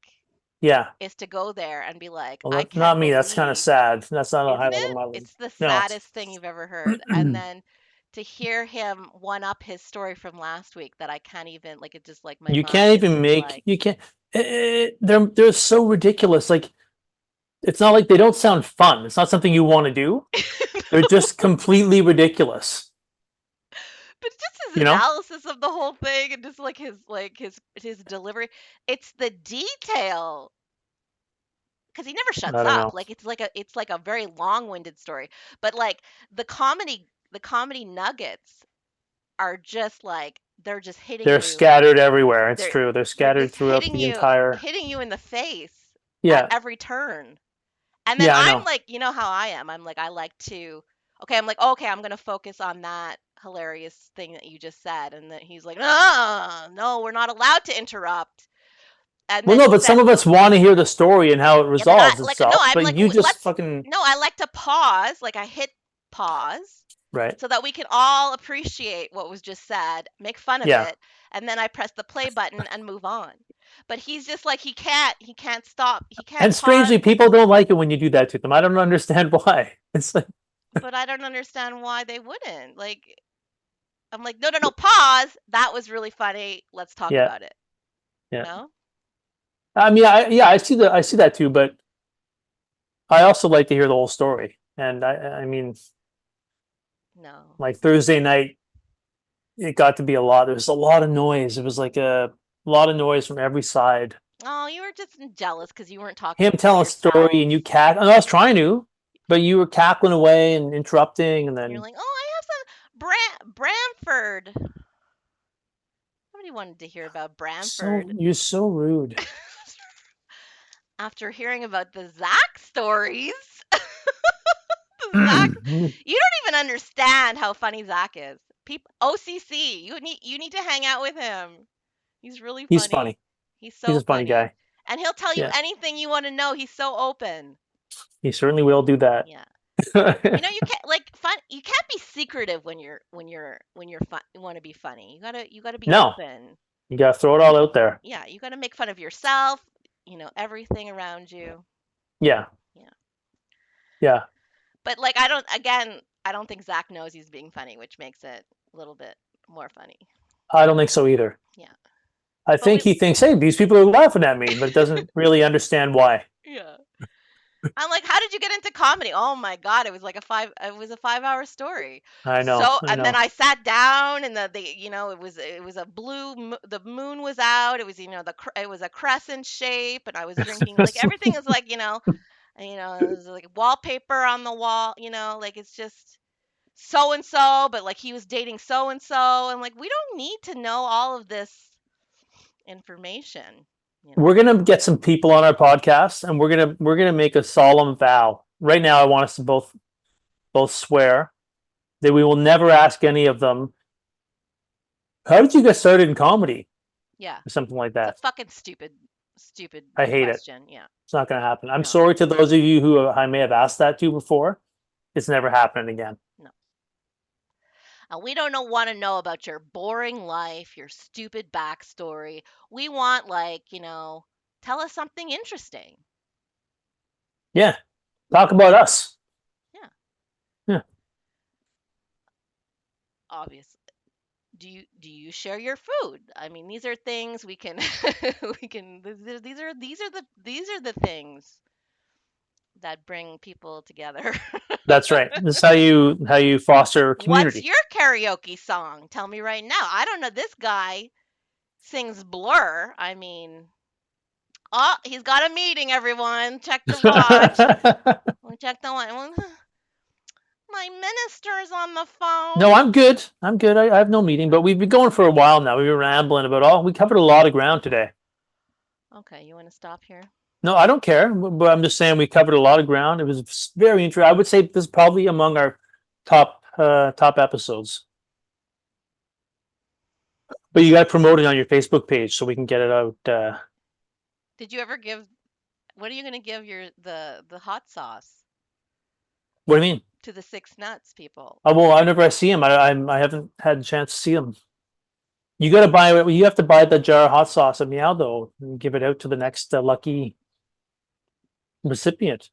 Yeah. is to go there and be like Well, I that's can't not me. That's kind of believe sad. That's not a isn't highlight of it? my life. It's the No. saddest thing you've ever heard. And then to hear him one up his story from last week that I can't even like it just like my You can't mind is even just make like you can't they're so ridiculous. Like it's not like they don't sound fun. It's not something you want to do. They're just completely ridiculous. but just his You know? analysis of the whole thing and just like his delivery. It's the detail because he never shuts I don't up. know. Like it's like a very long-winded story. But like the comedy nuggets are just like they're just hitting They're you. scattered everywhere. It's They're true. They're they're scattered just throughout the entire. hitting you in the face at Yeah. every turn. And then Yeah, I I'm know. like, you know how I am. I'm like I like to okay, I'm like, okay, I'm gonna focus on that hilarious thing that you just said. And then he's like, no, no, we're not allowed to interrupt. And Well, then no, he but said, some of us want to hear the story and how it yeah, but I resolves like no, itself, I'm but like you just let's fucking no, I like to pause. Like I hit pause right. so that we can all appreciate what was just said, make fun of Yeah. it, and then I press the play button and move on. But he's just like he can't stop, he can't And pause. strangely, people don't like it when you do that to them. I don't understand why. It's like, But I don't understand why they wouldn't. Like I'm like, no, no, no, pause. That was really funny. Let's talk yeah, about it. You yeah. know? I mean, yeah, I see that too, but I also like to hear the whole story. And I mean, No. like Thursday night, it got to be a lot. There was a lot of noise. It was like a lot of noise from every side. Oh, you were just jealous because you weren't talking Him for telling a story yourself. and you cat. And I was trying to, but you were cackling away and interrupting, and You're then like, oh, I have some Brantford. Nobody wanted to hear about Brantford you're so rude. after hearing about the Zach stories. The Zach, you don't even understand how funny Zach is. People, OCC, you need to hang out with him. He's really He's funny. funny. He's He's so a funny funny, guy. and he'll tell you Yeah, anything you want to know. He's so open. he certainly will do that. Yeah. You can't like fun. You can't be secretive when you're fun. You want to be funny. You gotta be No, open. you gotta throw it all out there. Yeah, you gotta make fun of yourself. Everything around you. Yeah, Yeah. yeah. But like I don't think Zach knows he's being funny, which makes it a little bit more funny. I don't think so either. Yeah. I But think he thinks, hey, these people are laughing at me, but doesn't really understand why. yeah. I'm like, how did you get into comedy? Oh my God, it was a 5 hour story. I know, So, I and then know. I sat down and it was a the moon was out. It was a crescent shape and I was drinking, like everything is like, it was like wallpaper on the wall, like it's just so and so, but like he was dating so and so. I'm like, we don't need to know all of this information, you We're know? gonna get some people on our podcast, and we're gonna make a solemn vow. Right now, I want us to both swear that we will never ask any of them, "How did you get started in comedy?" Yeah. or something like It's a that. fucking stupid I hate it. question. Yeah. It's not gonna happen. I'm No. sorry to those of you who I may have asked that to before. It's never happening again. No. And we don't want to know about your boring life, your stupid backstory. We want like, tell us something interesting. Yeah, talk about us. Yeah. Yeah, Obviously. Do you share your food? I mean, these are things we can we can these are the things that bring people together. that's right. This is how you foster What's community. your karaoke song? Tell me right now. I don't know. This guy sings Blur. I mean, oh, he's got a meeting, everyone. Check the watch. We check the watch. My minister's on the phone. No, I'm good. I'm good. I have no meeting, but we've been going for a while now. We've been rambling about all. We covered a lot of ground today. Okay, you want to stop here? No, I don't care, but I'm just saying we covered a lot of ground. It was very interesting. I would say this is probably among our top episodes. But you got to promote it on your Facebook page so we can get it out. Did you ever give? What are you gonna give the hot sauce What do you mean? to the six nuts people? Oh, well, whenever I see them, I haven't had a chance to see them. You got to buy. You have to buy the jar of hot sauce at Meow though, and give it out to the next lucky recipient.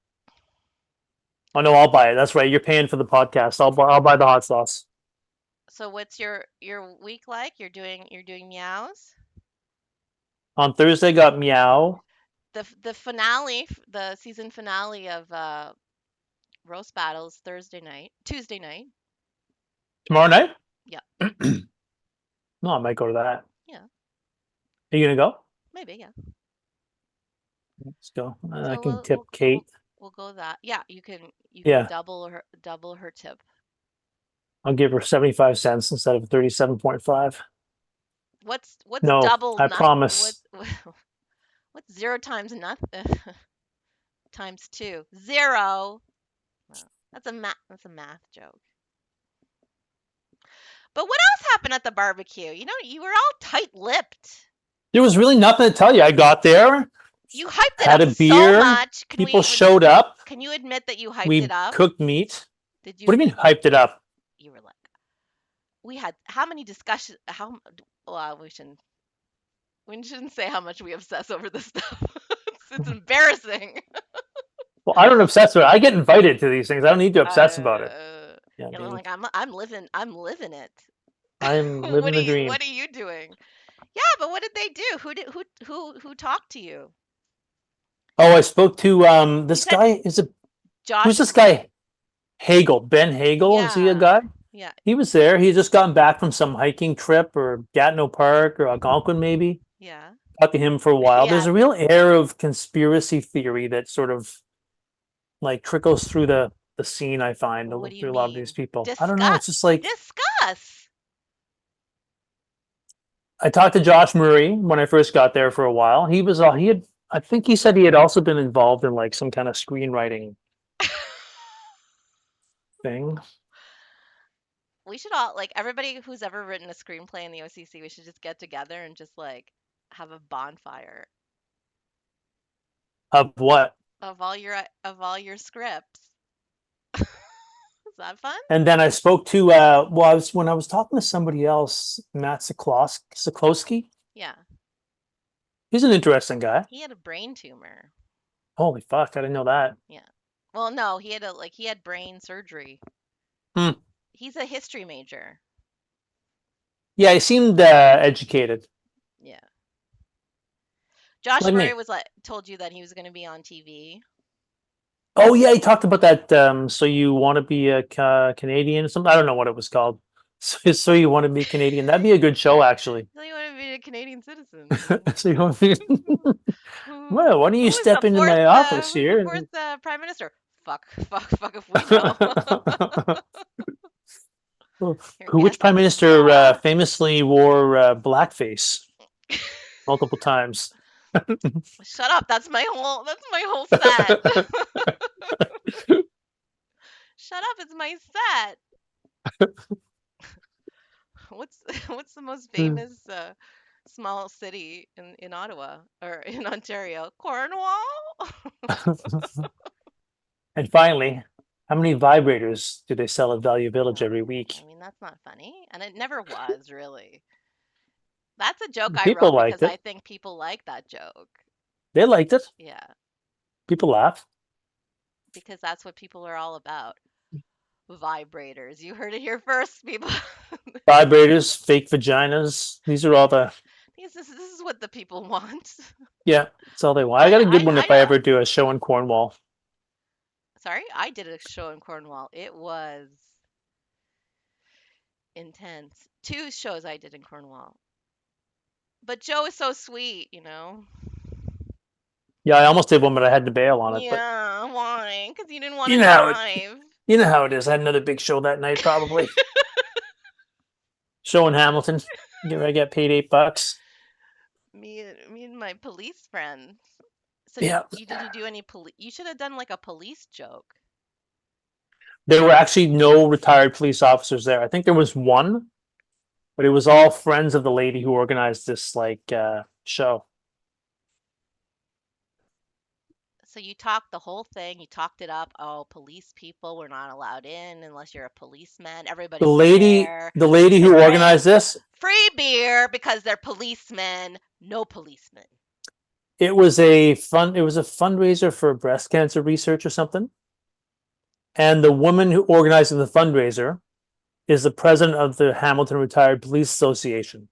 Oh no, I'll buy it. That's right. You're paying for the podcast. I'll buy the hot sauce. So what's your week like? You're doing meows. On Thursday, got Meow. The finale, the season finale of roast battles Thursday night, Tuesday night. Tomorrow night? Yeah, No, I might go to that. yeah, Are you gonna go? maybe yeah. Let's go. I So can we'll tip we'll we'll, Kate. we'll go that. Yeah, you can Yeah, double her tip. I'll give her 75 cents instead of 37.5. What's No, double I not promise. what's zero times nothing times two? Zero. Well, that's a math joke. But what else happened at the barbecue? You were all tight-lipped. There was really nothing to tell you. I got there, You hyped it had up a so beer. much. People showed up. Can you admit that you hyped it We up? cooked meat. Did What you do you mean hyped it up? you were like we had how many discussions how well we shouldn't say how much we obsess over this stuff. it's embarrassing. Well, I don't obsess with it. I get invited to these things. I don't need to obsess about it. Uh, Yeah, I mean, like I'm living it. I'm living the dream. What are you doing? Yeah, but what did they do? Who talked to you? Oh, I spoke to You this said guy. Is it who's Josh. this guy? Hagel, Ben Hagel. Is he a Yeah, guy? yeah, He was there. He had just gotten back from some hiking trip or Gatineau Park or Algonquin, maybe. yeah, Talked to him for a while. There's yeah. a real air of conspiracy theory that sort of like trickles through the scene. I find What do you through a lot of these mean? people. I don't know. Discuss, It's just like discuss. I talked to Josh Murray when I first got there for a while. He had I think he said he had also been involved in like some kind of screenwriting thing. We should all like everybody who's ever written a screenplay in the OCC. We should just get together and just like have a bonfire Of what? of all your scripts. Is that fun? And then I spoke to when I was talking to somebody else, Matt Siklowski. Yeah. He's an interesting guy. He had a brain tumor. Holy fuck, I didn't know that. Yeah. Well, no, he had brain surgery. Hmm. He's a history major. Yeah, he seemed educated, Yeah. Josh like Murray me. was like told you that he was going to be on TV. Oh yeah, he talked about that. So you want to be a Canadian or something? I don't know what it was called. So you want to be Canadian? That'd be a good show, actually. So you want to be a Canadian citizen. So you want to be, Who well, why don't you who is the step into fourth my office who's the here? fourth prime minister? Fuck if we know. Your Which guess prime is as good as minister mine. famously wore blackface multiple times? Shut up. That's my whole set. Shut up. It's my set. What's what's the most famous small city in Ottawa or in Ontario? Cornwall? And finally, how many vibrators do they sell at Value Village every I week? mean, that's not funny, and it never was really. That's a joke I People wrote liked because it. I think people like that joke. They liked it. Yeah, People laugh. because that's what people are all about. Vibrators. You heard it here first, people. Vibrators, fake vaginas. These are all the This is what the people want. yeah. That's all they want. I I got a good one I I if I don't. ever do a show in Cornwall. Sorry, I did a show in Cornwall. It was intense. Two shows I did in Cornwall. But Joe is so sweet. Yeah, I almost did one, but I had to bail on it. But Yeah, why? Because you didn't want you to know, drive. You know how it is. I had another big show that night, probably. Show in Hamilton. I get paid $8. Me and my police friends. So Yeah. you didn't do any police. You should have done like a police joke. There were actually no retired police officers there. I think there was one, but it was all friends of the lady who organized this show. So you talked the whole thing. You talked it up. Oh, police people were not allowed in unless you're a policeman. The Everybody was lady, there. the lady They who organized drank this, free beer because they're policemen. No policemen. it was a fundraiser for breast cancer research or something. And the woman who organized the fundraiser is the president of the Hamilton Retired Police Association.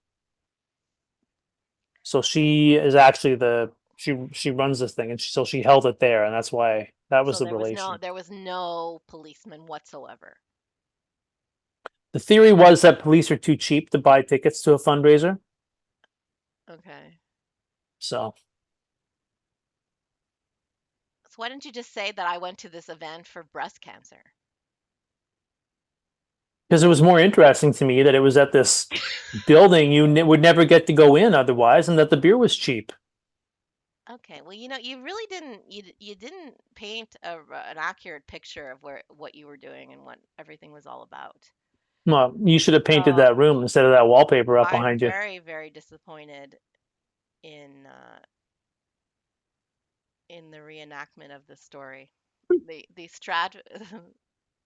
So she is actually she runs this thing, and so she held it there, and that's why that was So the there was no relation. there was no policeman whatsoever. The theory was that police are too cheap to buy tickets to a fundraiser, Okay. so So why didn't you just say that I went to this event for breast cancer? because it was more interesting to me that it was at this building would never get to go in otherwise, and that the beer was cheap. Okay, well, you really you didn't paint an accurate picture of what you were doing and what everything was all about. Well, you should have painted So that room instead of that wallpaper up I'm behind you. very, very disappointed in in the reenactment of the story. The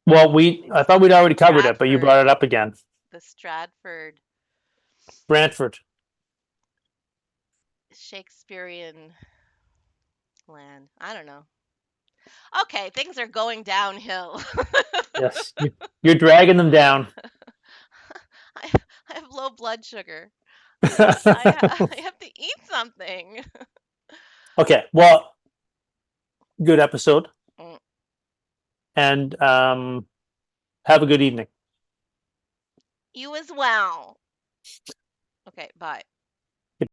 Well, the I thought we'd already covered it, but you Stratford brought it up again. the Stratford Brantford. Shakespearean land. I don't know. Okay, things are going downhill. Yes, you're dragging them down. I, I have low blood sugar. I have to eat something. Okay, well, good episode, Mm, and have a good evening. you as well. Okay, bye.